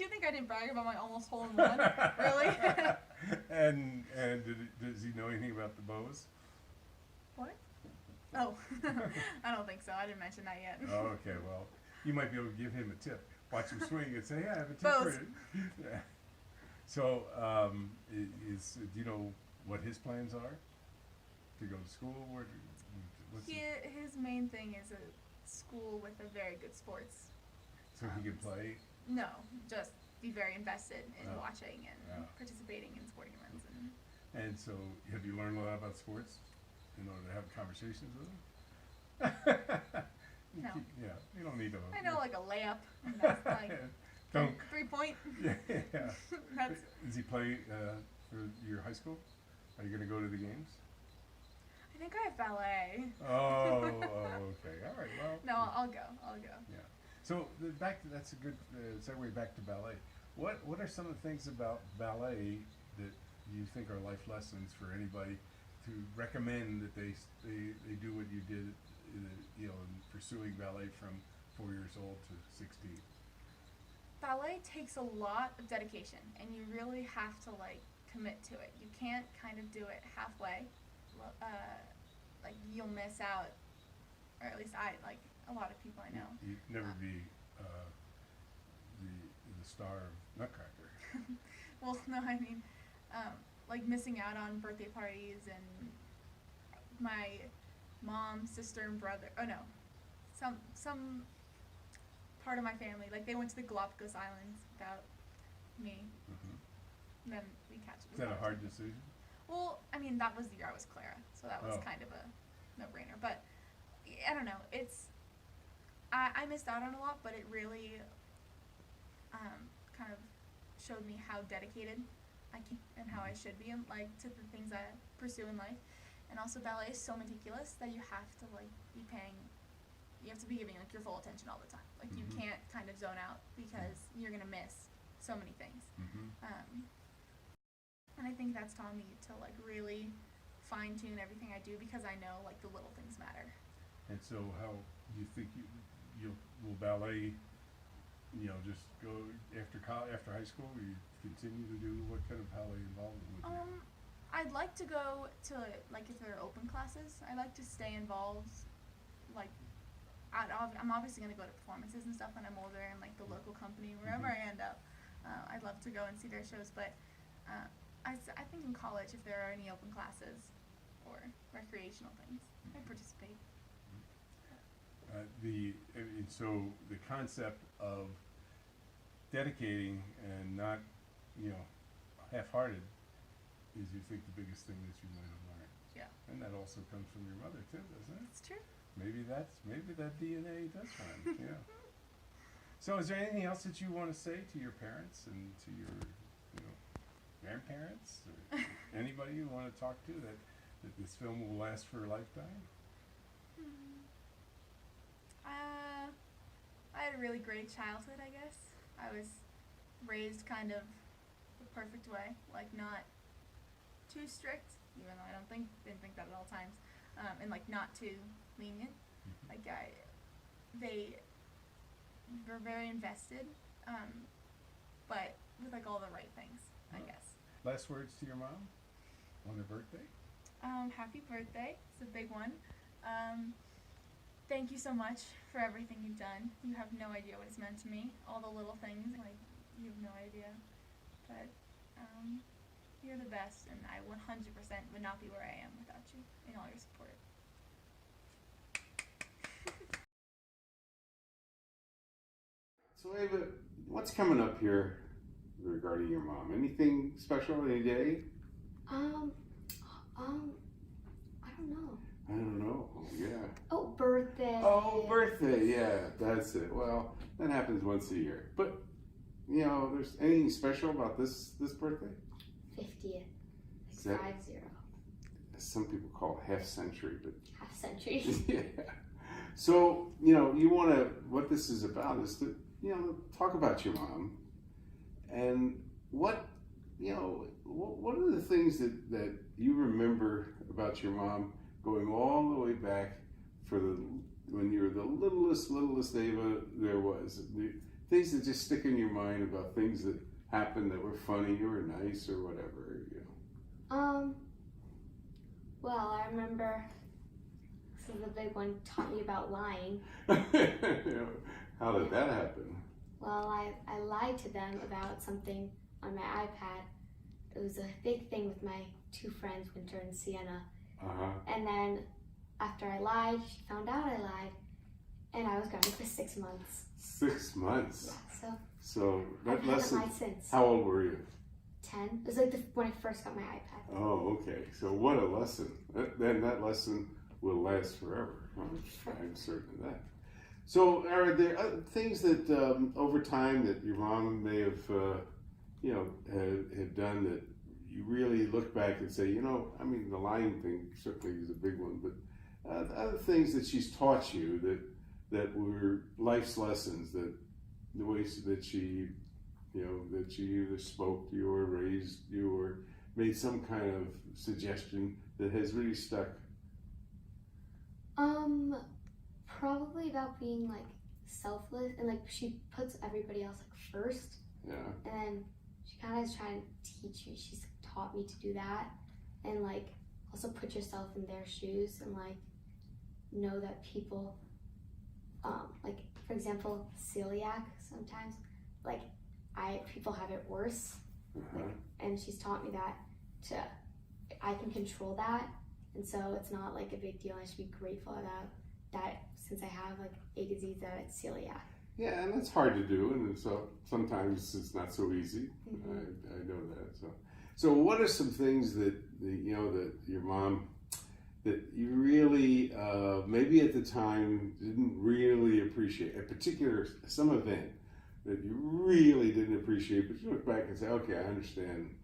S4: think I didn't brag about my almost hole in one? Really?
S2: And does he know anything about the bows?
S4: What? Oh, I don't think so. I didn't mention that yet.
S2: Oh, okay, well, you might be able to give him a tip. Watch him swing and say, hey, I have a tip
S4: Both.
S2: for you. Yeah. So, do you know what his plans are? To go to school? Or what's
S4: His main thing is a school with a very good sports.
S2: so he can play?
S4: No, just be very invested in
S2: Oh.
S4: watching and
S2: Oh.
S4: participating in sporting events.
S2: And so, have you learned a lot about sports in order to have conversations with him?
S4: No.
S2: Yeah, you don't need to.
S4: I know like a layup, and that's like
S2: Dunk.
S4: 3-point.
S2: Yeah.
S4: That's
S2: Does he play for your high school? Are you going to go to the games?
S4: I think I have ballet.
S2: Oh, okay. All right. Well.
S4: No, I'll go.
S2: Yeah. So that's a good segue back to ballet. What are some of the things about ballet that you think are life lessons for anybody to recommend that they do what you did, in pursuing ballet from 4 years old to 16?
S4: Ballet takes a lot of dedication, and you really have to like commit to it. You can't kind of do it halfway. Like you'll miss out, or at least I like a lot of people I know.
S2: You'd never be the star of Nutcracker.
S4: Well, no, I mean, like missing out on birthday parties and my mom, sister, and brother. Oh no, some part of my family, like they went to the Galapagos Islands without me.
S2: Mm-hmm.
S4: And then we catch.
S2: Is that a hard decision?
S4: Well, I mean, that was the year I was Clara, so that was
S2: Oh.
S4: kind of a no-brainer. But I don't know. I missed out on a lot, but it really kind of showed me how dedicated I can and how I should be to the things I pursue in life. And also, ballet is so meticulous that you have to you have to be giving like your full attention all the time. Like you
S2: Mhm.
S4: can't kind of zone out because you're gonna miss so many things.
S2: Mm-hmm.
S4: And I think that's taught me to like really fine tune everything I do because I know like the little things matter.
S2: And so, how do you think will ballet? Just go after high school. Will you continue to do what kind of ballet involvement would you?
S4: I'd like to go to like if there are open classes. I'd like to stay involved. Like, I'm obviously gonna go to performances and stuff when I'm older and like the local company wherever I end up. I'd love to go and see their shows, but I think in college if there are any open classes or recreational things, I'd participate.
S2: So the concept of dedicating and not, half-hearted is, you think, the biggest thing that you might have learned.
S4: Yeah.
S2: And that also comes from your mother too, doesn't it?
S4: It's true.
S2: Maybe that DNA does run. Yeah. So, is there anything else that you want to say to your parents and to your, grandparents, or anybody you want to talk to that this film will last for a lifetime?
S4: I had a really great childhood, I guess. I was raised kind of the perfect way, like not too strict, even though I didn't think that at all times, and like not too lenient. Like they were very invested, but with like all the right things, I guess.
S2: Last words to your mom on her birthday?
S4: Happy birthday. It's a big one. Thank you so much for everything you've done. You have no idea what it's meant to me. All the little things, like, you have no idea. But, you're the best, and I 100% would not be where I am without you and all your support.
S7: So Ava, what's coming up here regarding your mom? Anything special, any day?
S5: I don't know.
S7: I don't know. Yeah.
S5: Oh, birthday.
S7: Oh, birthday. Yeah, that's it. Well, that happens once a year. But, there's anything special about this birthday?
S5: 50th.
S7: Is that-
S5: 50.
S7: Some people call it half century, but
S5: Half century.
S7: yeah. So, what this is about is to, talk about your mom and what are the things that you remember about your mom going all the way back when you were the littlest Ava there was? The things that just stick in your mind about things that happened that were funny or nice or whatever,
S5: Well, I remember this is the big one, taught me about lying.
S7: How did that happen?
S5: Well, I lied to them about something on my iPad. It was a big thing with my two friends, Winter and Sienna.
S7: Uh-huh.
S5: And then after I lied, she found out I lied, and I was grounded for 6 months.
S7: 6 months.
S5: Yeah,
S7: So
S5: I
S7: that
S5: haven't
S7: lesson.
S5: lied since.
S7: How old were you?
S5: 10. It was like when I first got my iPad.
S7: Oh, okay. So what a lesson. Then that lesson will last forever. I'm certain of that. So are there other things that over time that your mom may have, have done that you really look back and say, I mean, the lying thing certainly is a big one, but other things that she's taught you that were life's lessons, that the ways that she that she either spoke to you or raised you or made some kind of suggestion that has really stuck?
S5: Probably about being like selfless, and like she puts everybody else like first.
S7: Yeah.
S5: And then she kind of is trying to teach you. She's taught me to do that, and like also put yourself in their shoes, and like know that people, like for example, celiac. Sometimes, like people have it worse,
S7: Uh-huh.
S5: and she's taught me that I can control that, and so it's not like a big deal. I should be grateful about that since I have like a disease that it's celiac.
S7: Yeah, and that's hard to do, and so sometimes it's not so easy.
S5: Mm-hmm.
S7: I know that. So what are some things that that your mom, that you really maybe at the time didn't really appreciate, some event that you really didn't appreciate, but you look back and say, okay, I understand.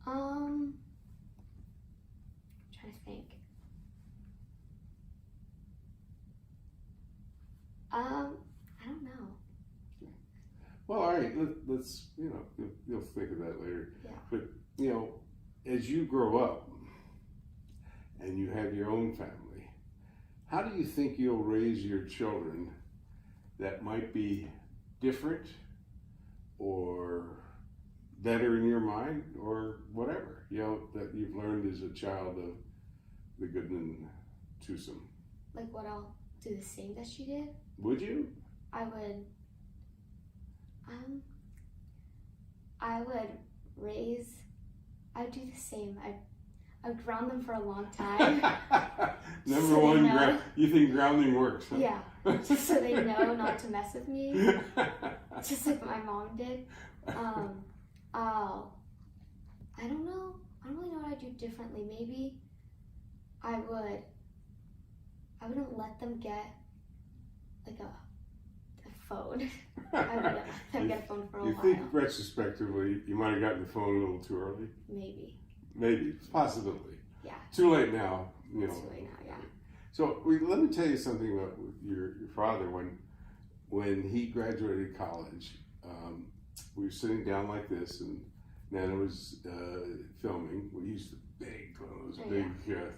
S5: I'm trying to think. I don't know.
S7: Well, all right, let's you'll think of that later.
S5: Yeah.
S7: But as you grow up and you have your own family, how do you think you'll raise your children that might be different or better in your mind or whatever, that you've learned as a child of the Goodman twosome?
S5: Like what I'll do the same that she did?
S7: Would you?
S5: I would do the same. I would ground them for a long time.
S7: Number
S5: So
S7: one,
S5: they know.
S7: you think grounding works, huh?
S5: Yeah, just so they know not to mess with me, just like my mom did. I don't know. I don't really know what I'd do differently. Maybe I wouldn't let them get like a phone. I wouldn't let them get a phone for a
S7: You
S5: while.
S7: think retrospectively you might have gotten the phone a little too early?
S5: Maybe.
S7: Maybe, it's a possibility.
S5: Yeah.
S7: Too late now,
S5: Too late now, yeah.
S7: So let me tell you something about your father. When he graduated college, we were sitting down like this, and Nana was filming. We used to big one of those big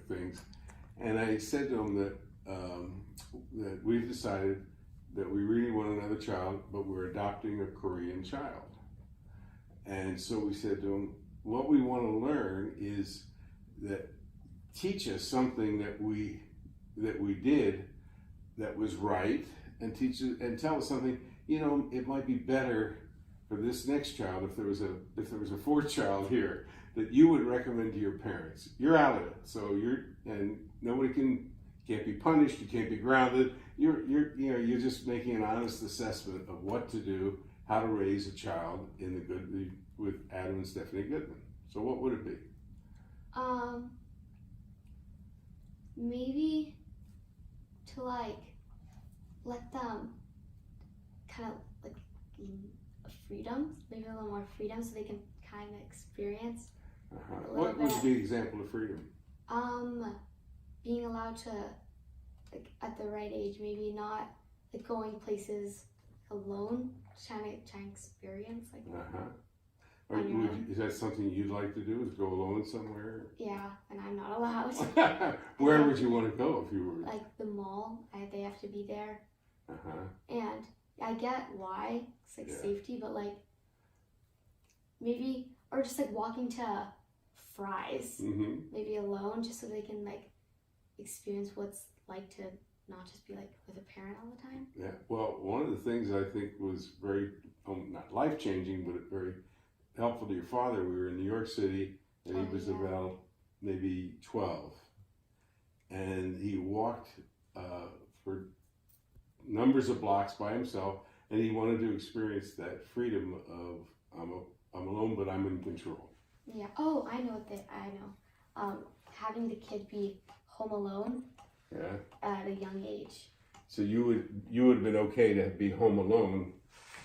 S7: things, and I said to him that we've decided that we really want another child, but we're adopting a Korean child. And so we said to him, what we want to learn is that teach us something that we did that was right, and teach us and tell us something. It might be better for this next child if there was a fourth child here that you would recommend to your parents. You're out of it, so and nobody can't be punished. You can't be grounded. You're just making an honest assessment of what to do, how to raise a child with Adam and Stephanie Goodman. So what would it be?
S5: Maybe to let them kind of freedom, maybe a little more freedom, so they can kind of experience.
S7: What would be an example of freedom?
S5: Being allowed to, at the right age, maybe not going places alone, trying to experience on your own.
S7: Is that something you'd like to do? Is go alone somewhere?
S5: Yeah, and I'm not allowed.
S7: Where would you want to go if you were?
S5: The mall. They have to be there.
S7: Uh-huh.
S5: And I get why it's safety, but maybe, or just walking to Fry's,
S7: Mm-hmm.
S5: maybe alone, just so they can experience what's
S8: like to not just be like with a parent all the time.
S7: Yeah. Well, one of the things I think was very, not life changing, but very helpful to your father. We were in New York City, and he
S8: Oh,
S7: was
S8: yeah.
S7: about maybe 12, and he walked for numbers of blocks by himself, and he wanted to experience that freedom of I'm alone, but I'm in control.
S8: Yeah. Oh, I know I know. Having the kid be home alone
S7: Yeah.
S8: at a young age.
S7: So you would have been okay to be home alone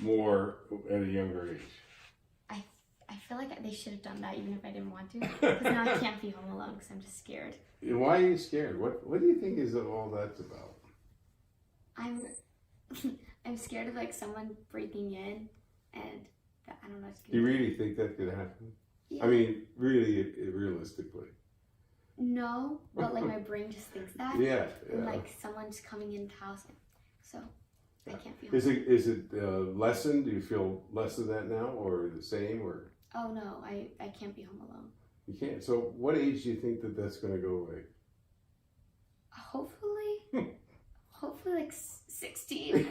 S7: more at a younger age.
S8: I feel like they should have done that even if I didn't want to. Because now I can't be home alone because I'm just scared.
S7: Why are you scared? What do you think is all that's about?
S8: I'm scared of like someone breaking in, and that, I don't know. It's
S7: Do you really think that could happen?
S8: Yeah.
S7: I mean, really, realistically.
S8: No, but like my brain just thinks that.
S7: Yeah.
S8: And,
S7: Yeah.
S8: like someone's coming in the house, so I can't be home.
S7: Is it lessened? Do you feel less of that now, or the same, or
S8: Oh no, I can't be home alone.
S7: you can't? So, what age do you think that that's going to go away?
S8: Hopefully like 16.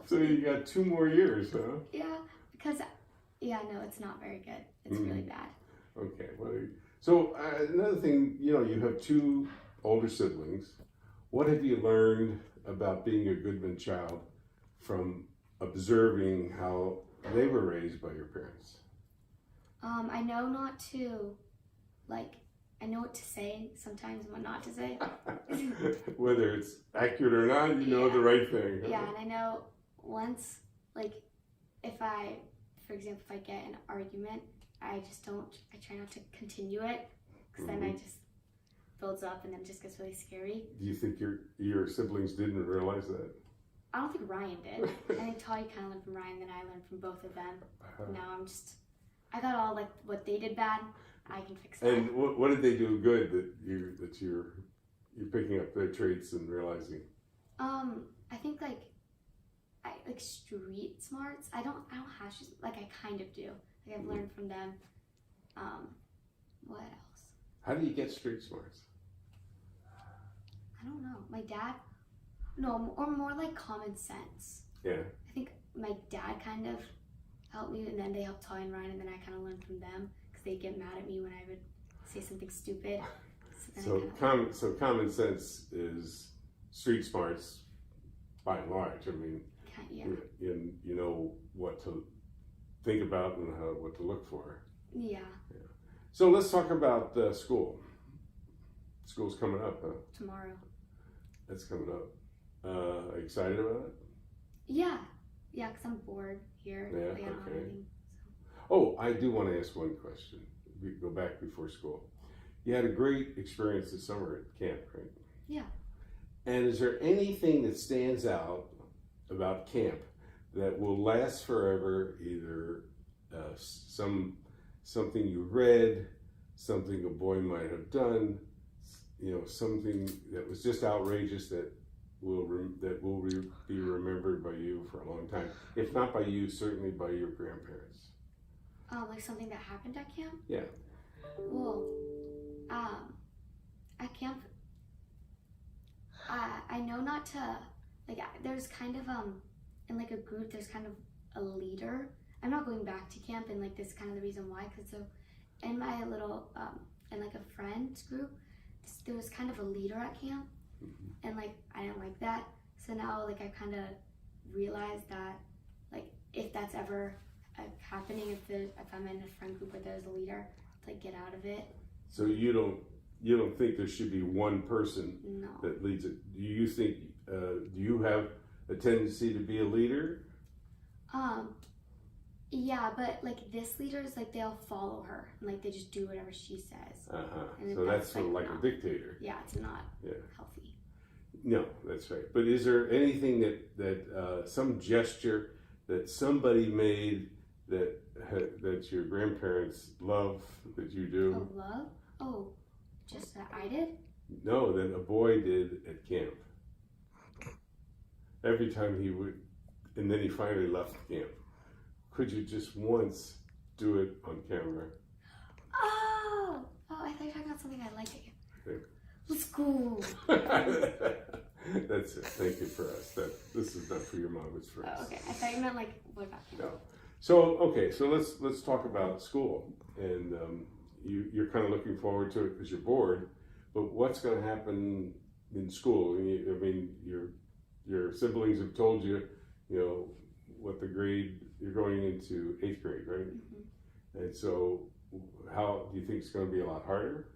S7: So you got 2 more years, huh?
S8: Yeah, because no, it's not very good. It's really bad.
S7: Okay. So another thing, you have 2 older siblings. What have you learned about being a Goodman child from observing how they were raised by your parents?
S8: I know not to, I know what to say sometimes and what not to say.
S7: Whether it's accurate or not, you know the right thing. Huh?
S8: Yeah, and I know once, for example, if I get in an argument, I try not to continue it, because then it just builds up and then it just gets really scary.
S7: Do you think your siblings didn't realize that?
S8: I don't think Ryan did. I think Talia kind of learned from Ryan, then I learned from both of them. Now I got all what they did bad, I can fix that.
S7: And what did they do good that you're picking up their traits and realizing?
S8: I think street smarts. I don't have I kind of do. I've learned from them. What else?
S7: How do you get street smarts?
S8: I don't know. My dad, no, or more like common sense.
S7: Yeah.
S8: I think my dad kind of helped me, and then they helped Talia and Ryan, and then I kind of learned from them, because they get mad at me when I would say something stupid.
S7: So common sense is street smarts, by and large. I mean,
S8: yeah.
S7: you know what to think about and what to look for.
S8: Yeah.
S7: So let's talk about school. School's coming up, huh?
S8: Tomorrow.
S7: That's coming up. Excited about it?
S8: Yeah, because I'm bored here.
S7: Yeah,
S8: I don't have
S7: okay.
S8: anything,
S7: Oh, I do want to ask one question. We go back before school. You had a great experience this summer at camp, right?
S8: Yeah.
S7: And is there anything that stands out about camp that will last forever? Either something you read, something a boy might have done, something that was just outrageous that will be remembered by you for a long time. If not by you, certainly by your grandparents.
S8: Like something that happened at camp?
S7: Yeah.
S8: Well, at camp, I know not to, there's kind of, in a group, there's kind of a leader. I'm not going back to camp, and this is kind of the reason why, because so in my little, in a friends group, there was kind of a leader at camp, and I didn't like that. So now I kind of realized that if that's ever happening, if I'm in a friend group where there's a leader, get out of it.
S7: So you don't think there should be one person
S8: No.
S7: that leads it? Do you think? Do you have a tendency to be a leader?
S8: Yeah, but this leader is they all follow her, and they just do whatever she says. And
S7: So that's sort of like
S8: not-
S7: a dictator.
S8: Yeah, it's not
S7: Yeah.
S8: healthy.
S7: No, that's right. But is there anything that some gesture that somebody made that your grandparents love that you do?
S8: Oh, love? Oh, just that I did?
S7: No, that a boy did at camp. Every time he would, and then he finally left camp. Could you just once do it on camera?
S8: Oh, I thought you were talking about something I liked again.
S7: Okay.
S8: let's go.
S7: That's it. Thank you for us. This is not for your mom. It's for us.
S8: Oh, okay, I thought you meant like, what about you?
S7: No. So okay. So let's talk about school. And you're kind of looking forward to it because you're bored. But what's going to happen in school? I mean, your siblings have told you, you know, what the grade you're going into 8th grade, right?
S8: Mm-hmm.
S7: And so, how do you think it's going to be a lot harder?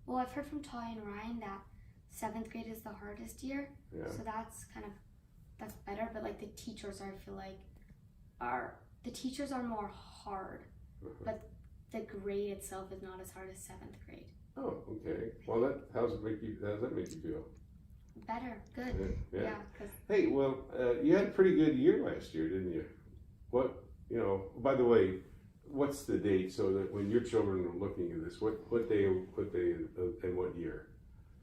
S8: Well, I've heard from Talia and Ryan that 7th grade is the hardest year.
S7: Yeah.
S8: So that's better. But like the teachers, I feel like the teachers are more hard, but the grade itself is not as hard as 7th grade.
S7: Oh, okay. Well, how does that make you feel?
S8: Better, good.
S7: Yeah.
S8: 'Cause
S7: Hey, well, you had a pretty good year last year, didn't you? What, you know, by the way, what's the date so that when your children are looking at this, what day and what year?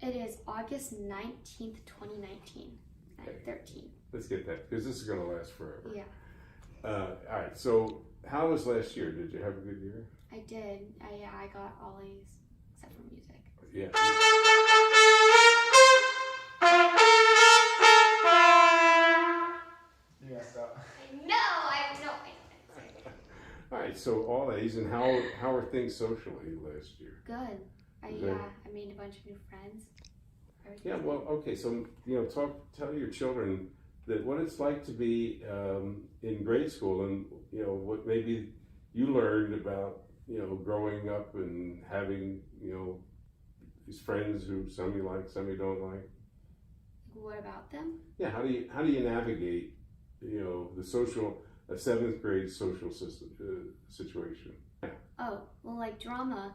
S8: it is August 19th, 2019,
S7: Okay.
S8: 13.
S7: Let's get that, because this is going to last forever.
S8: Yeah,
S7: All right, so how was last year? Did you have a good year?
S8: I did. I got all A's except for music.
S7: Yeah.
S3: You messed up.
S8: No, I know.
S7: All right, so all A's, and how are things socially last year?
S8: Good.
S7: Good.
S8: I made a bunch of new friends.
S7: Yeah, well, okay, so, you know, tell your children that what it's like to be in grade school, and, you know, what maybe you learned about, you know, growing up and having, you know, these friends who some you like, some you don't like.
S8: What about them?
S7: Yeah, how do you navigate, you know, the social, a 7th grade social system situation? Yeah.
S8: Oh, well, like drama,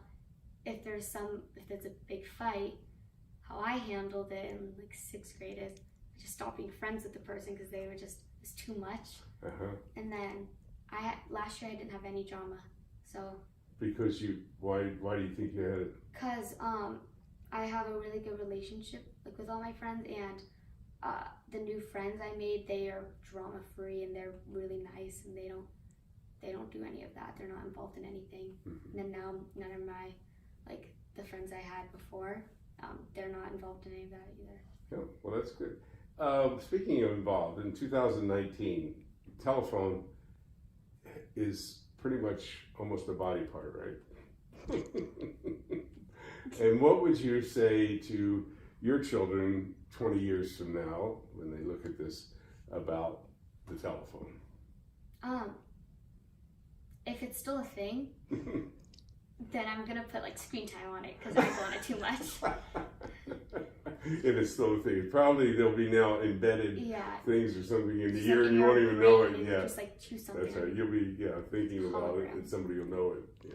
S8: if there's a big fight, how I handled it in like 6th grade is I just stopped being friends with the person because it was too much.
S7: Uh-huh.
S8: And then last year I didn't have any drama, so.
S7: Because why do you think you had it?
S8: Cause I have a really good relationship like with all my friends, and the new friends I made, they are drama free and they're really nice, and they don't do any of that. They're not involved in anything.
S7: Mm-hmm.
S8: And then now none of my the friends I had before, they're not involved in any of that either.
S7: Yeah, well, that's good. Speaking of involved, in 2019, telephone is pretty much almost a body part, right? And what would you say to your children 20 years from now when they look at this about the telephone?
S8: If it's still a thing, then I'm gonna put like screen time on it because I go on it too much.
S7: If it's still a thing, probably there'll be now embedded things or something in the
S8: Just
S7: ear,
S8: like
S7: and
S8: in
S7: you
S8: your
S7: won't even know it.
S8: brain,
S7: Yeah,
S8: just like choose something.
S7: that's right. You'll be thinking about it,
S8: Hologram.
S7: and somebody will know it. Yeah.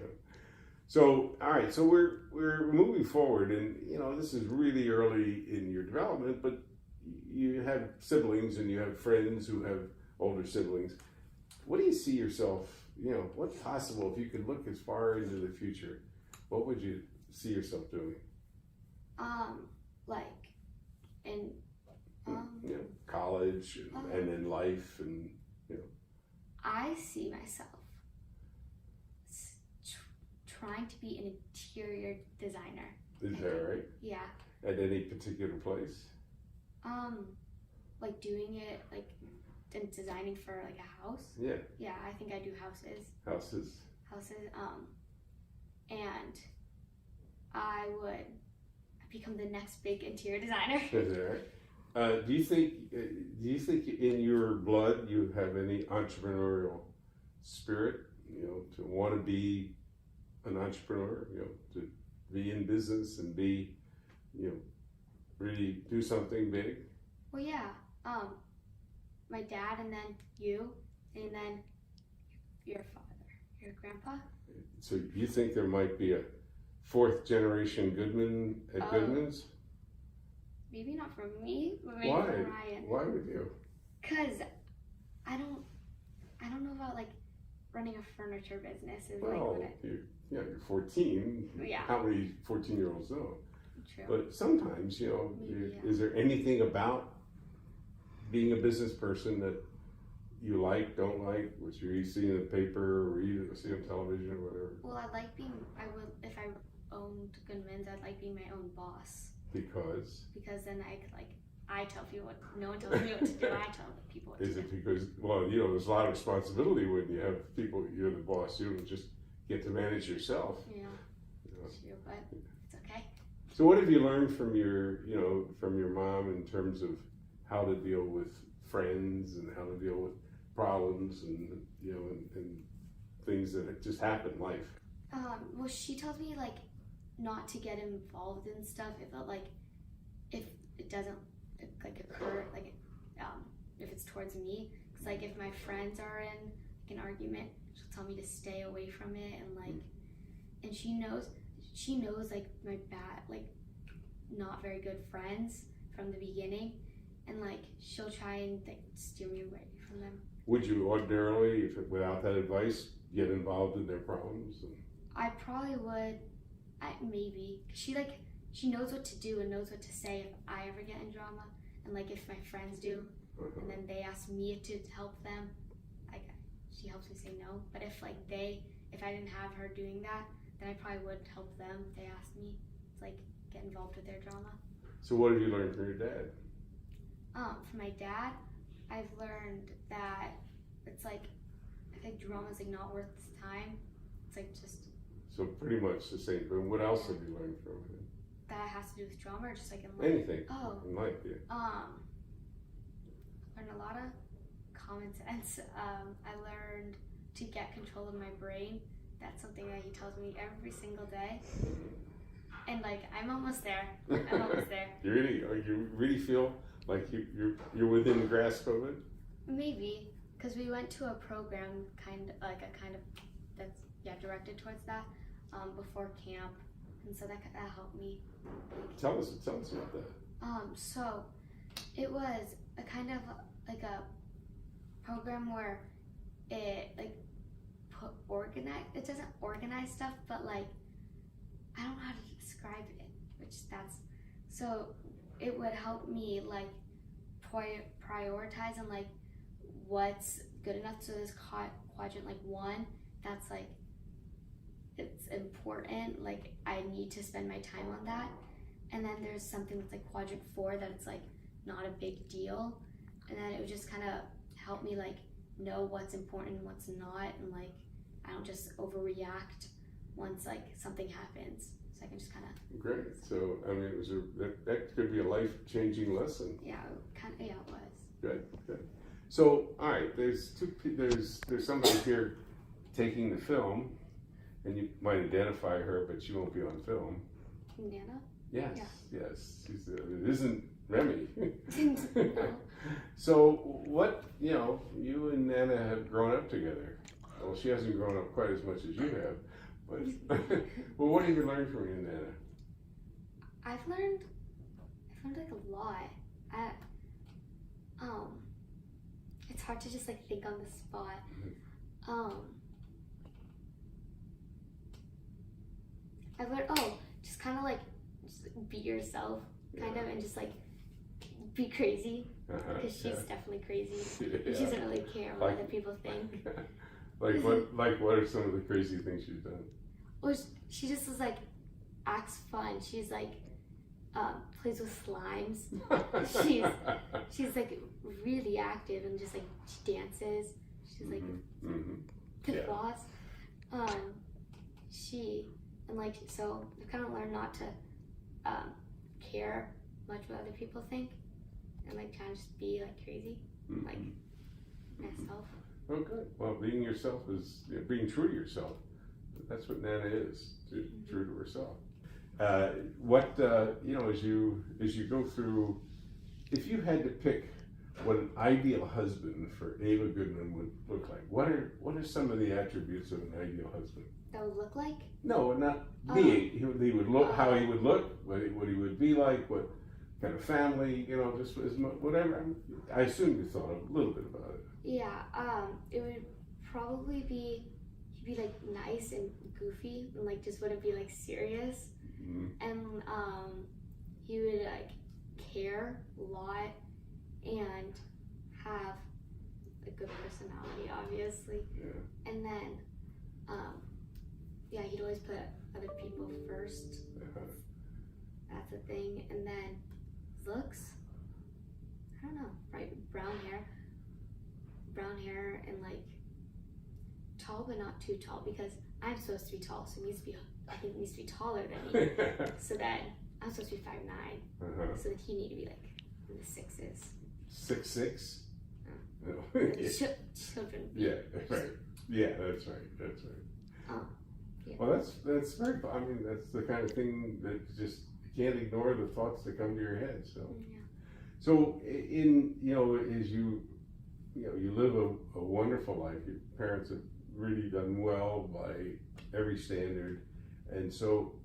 S7: So all right, so we're moving forward, and you know this is really early in your development, but you have siblings and you have friends who have older siblings. What do you see yourself? You know, what's possible if you could look as far into the future? What would you see yourself doing?
S8: Like in
S7: You know, college and then life, and you know.
S8: I see myself trying to be an interior designer.
S7: Is that right?
S8: Yeah.
S7: At any particular place?
S8: Like doing it like and designing for like a house.
S7: Yeah.
S8: Yeah, I think I do houses.
S7: Houses.
S8: And I would become the next big interior designer.
S7: Is that right? Do you think in your blood you have any entrepreneurial spirit? You know, to want to be an entrepreneur. You know, to be in business and be, you know, really do something big.
S8: Well, yeah. My dad, and then you, and then your father, your grandpa.
S7: So you think there might be a 4th generation Goodman at Goodman's?
S8: Maybe not for me, but maybe
S7: Why?
S8: for Ryan.
S7: Why would you?
S8: Cause I don't know about like running a furniture business. Is
S7: Well,
S8: like what
S7: you're 14.
S8: Yeah.
S7: How many 14-year-olds know?
S8: True.
S7: But sometimes, you know,
S8: Maybe,
S7: is there anything about being a business person that you like, don't like, what you see in the paper, or read, or see on television, or whatever?
S8: Well, I like being. I would if I owned Goodman's, I'd like being my own boss.
S7: Because?
S8: Because then I could I tell people what, no one tells me what to do, I tell the people what to do.
S7: Is it because, well, there's a lot of responsibility when you have people, you're the boss, you don't just get to manage yourself.
S8: Yeah, true, but it's okay.
S7: So what have you learned from from your mom in terms of how to deal with friends and how to deal with problems and, and things that just happen in life?
S8: Well, she told me, not to get involved in stuff if it doesn't, occur, if it's towards me. Because, if my friends are in an argument, she'll tell me to stay away from it, and, and she knows, my bad, not very good friends from the beginning, and, she'll try and, steer me away from them.
S7: Would you ordinarily, without that advice, get involved in their problems?
S8: I probably would, maybe. She knows what to do and knows what to say if I ever get in drama, and if my friends do, and then they ask me to help them, she helps me say no. But if I didn't have her doing that, then I probably would help them if they asked me to get involved with their drama.
S7: So what have you learned from your dad?
S8: From my dad, I've learned that it's I think drama's not worth his time. It's just.
S7: So pretty much the same. But what else have you learned from him?
S8: That has to do with drama, or just in life?
S7: Anything.
S8: Oh.
S7: In life, yeah.
S8: Learned a lot of common sense. I learned to get control of my brain. That's something that he tells me every single day. And I'm almost there. I'm almost there.
S7: You really feel like you're within grasp of it?
S8: Maybe, because we went to a program that's directed towards that before camp, and so that helped me.
S7: Tell us about that.
S8: So it was a kind of a program where it it doesn't organize stuff, but I don't know how to describe it, so it would help me prioritize and what's good enough. So this quadrant 1, that's it's important, I need to spend my time on that. And then there's something that's quadrant 4 that it's not a big deal, and then it would just kind of help me know what's important and what's not, and I don't just overreact once something happens, so I can just kind of.
S7: Great. So it was that could be a life-changing lesson.
S8: Yeah, it was.
S7: Good. So all right, there's somebody here taking the film, and you might identify her, but she won't be on film.
S8: Nana?
S7: Yes,
S8: yeah.
S7: Yes. It isn't Remy.
S8: No.
S7: So what, you and Nana have grown up together. Well, she hasn't grown up quite as much as you have, but well, what have you learned from you, Nana?
S8: I've learned a lot. It's hard to just think on the spot. I've learned, just kind of just be yourself, kind of, and just be crazy, because she's definitely crazy.
S7: Yeah.
S8: She doesn't really care what other people think.
S7: What are some of the crazy things she's done?
S8: Well, she just is acts fun. She's plays with slimes. she's really active, and just she dances. She's the boss. So I've kind of learned not to care much what other people think, and trying to just be crazy, myself.
S7: Oh, good. Well, being yourself is being true to yourself. That's what Nana is, true to herself. As you go through, if you had to pick what an ideal husband for Ava Goodman would look like, what are some of the attributes of an ideal husband?
S8: That would look like?
S7: No, not me. He would look, how he would look, what he would be like, what kind of family, just whatever. I assume you thought a little bit about it.
S8: Yeah, it would probably be, he'd be nice and goofy, and just wouldn't be serious. Mm-hmm. And he would care a lot and have a good personality, obviously.
S7: Yeah.
S8: And then yeah, he'd always put other people first. That's a thing. And then looks, I don't know, right? Brown hair, and like tall, but not too tall, because I'm supposed to be tall, so I think he needs to be taller than me. So then I'm supposed to be 5'9", so that he need to be like in the 6s.
S7: 6'6"?
S8: No. Children.
S7: Yeah, right. Yeah, that's right.
S8: Yeah.
S7: Well, that's very. I mean, that's the kind of thing that just you can't ignore the thoughts that come to your head. So,
S8: Yeah.
S7: so in as you live a wonderful life. Your parents have really done well by every standard, and so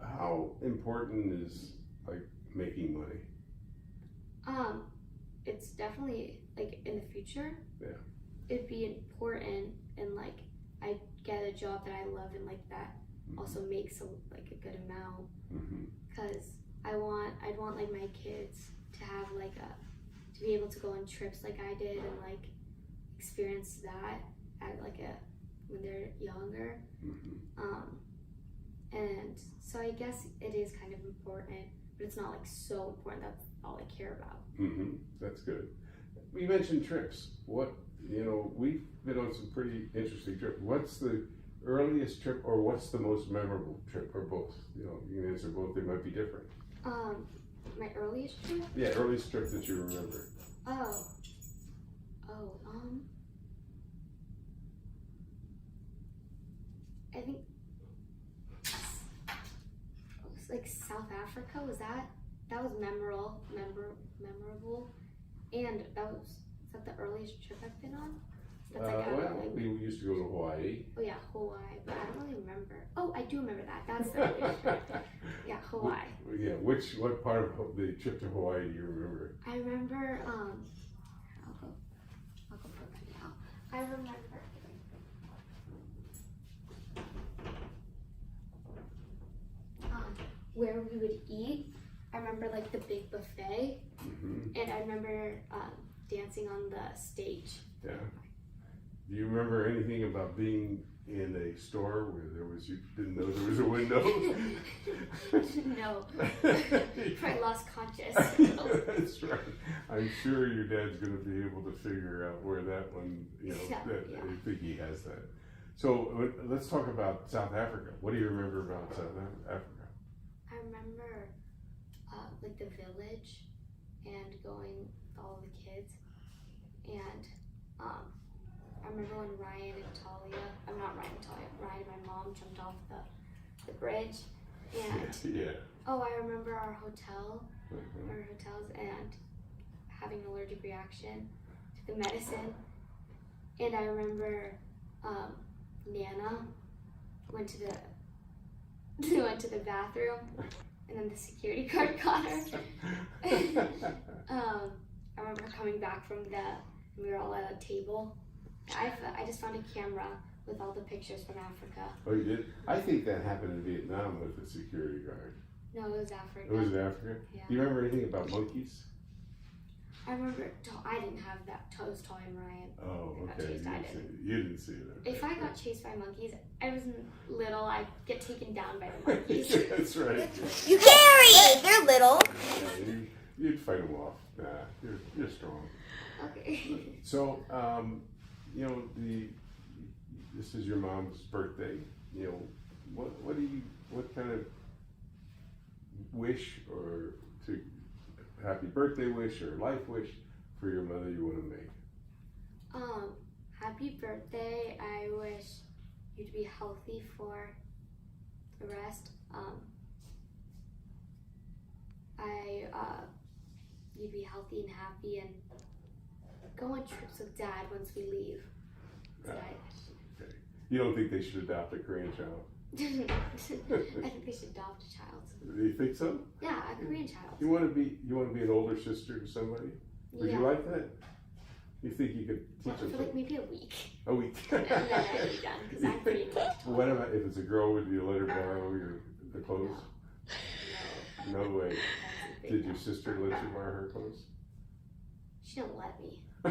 S7: how important is like making money?
S8: It's definitely like in the future.
S7: Yeah.
S8: It'd be important, and like I get a job that I love and like that also makes a good amount. Because I'd want like my kids to have to be able to go on trips like I did and like experience that at when they're younger. And so I guess it is kind of important, but it's not like so important that's all I care about.
S7: That's good. You mentioned trips. We've been on some pretty interesting trips. What's the earliest trip, or what's the most memorable trip, or both? You can answer both. They might be different.
S8: My earliest trip?
S7: Yeah, earliest trip that you remember.
S8: I think it was like South Africa. That was memorable, and is that the earliest trip I've been on?
S7: We used to go to Hawaii.
S8: Oh yeah, Hawaii, but I don't really remember. Oh, I do remember that. That's the earliest trip. Yeah, Hawaii.
S7: Yeah, what part of the trip to Hawaii do you remember?
S8: I remember. I'll go for it now. I remember. Where we would eat. I remember like the big buffet, and I remember dancing on the stage.
S7: Yeah. Do you remember anything about being in a store where you didn't know there was a window?
S8: No. I lost conscious.
S7: That's right. I'm sure your dad's going to be able to figure out where that one, I think he has that. So let's talk about South Africa. What do you remember about South Africa?
S8: I remember like the village and going with all the kids, and I remember when Ryan and my mom jumped off the bridge, and
S7: yeah.
S8: Oh, I remember our hotels, and having an allergic reaction to the medicine, and I remember Nana went to the bathroom, and then the security guard got her. I remember coming back we were all at a table. I just found a camera with all the pictures from Africa.
S7: Oh, you did? I think that happened in Vietnam with the security guard.
S8: No, it was Africa.
S7: It was in Africa?
S8: Yeah.
S7: Do you remember anything about monkeys?
S8: I remember, I didn't have that. It was Toy and Ryan.
S7: Oh,
S8: Got
S7: okay.
S8: chased,
S7: You didn't see it. Okay.
S8: If I got chased by monkeys, I was little, I'd get taken down by the monkeys.
S7: That's right.
S6: You carry it! They're little.
S7: Yeah, you'd fight them off. Nah, you're strong.
S8: Okay.
S7: So, this is your mom's birthday. What kind of wish or happy birthday wish or life wish for your mother you want to make?
S8: Happy birthday. I wish you to be healthy for the rest. You'd be healthy and happy and go on trips with Dad once we leave.
S7: Okay. You don't think they should adopt a Korean child?
S8: I think they should adopt a child.
S7: Do you think so?
S8: Yeah, a Korean child.
S7: You want to be an older sister to somebody? Would you like that? You think you could teach them?
S8: For like maybe a week.
S7: A week.
S8: And then I'd be done because I'm pretty much.
S7: What about if it's a girl? Would you let her borrow the clothes?
S8: No.
S7: No way. Did your sister let you borrow her clothes?
S8: She didn't let me. I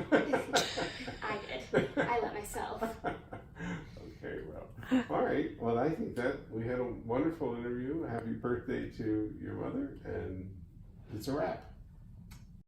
S8: did. I let myself.
S7: Okay. Very well. All right. Well, I think that we had a wonderful interview. Happy birthday to your mother, and it's a wrap.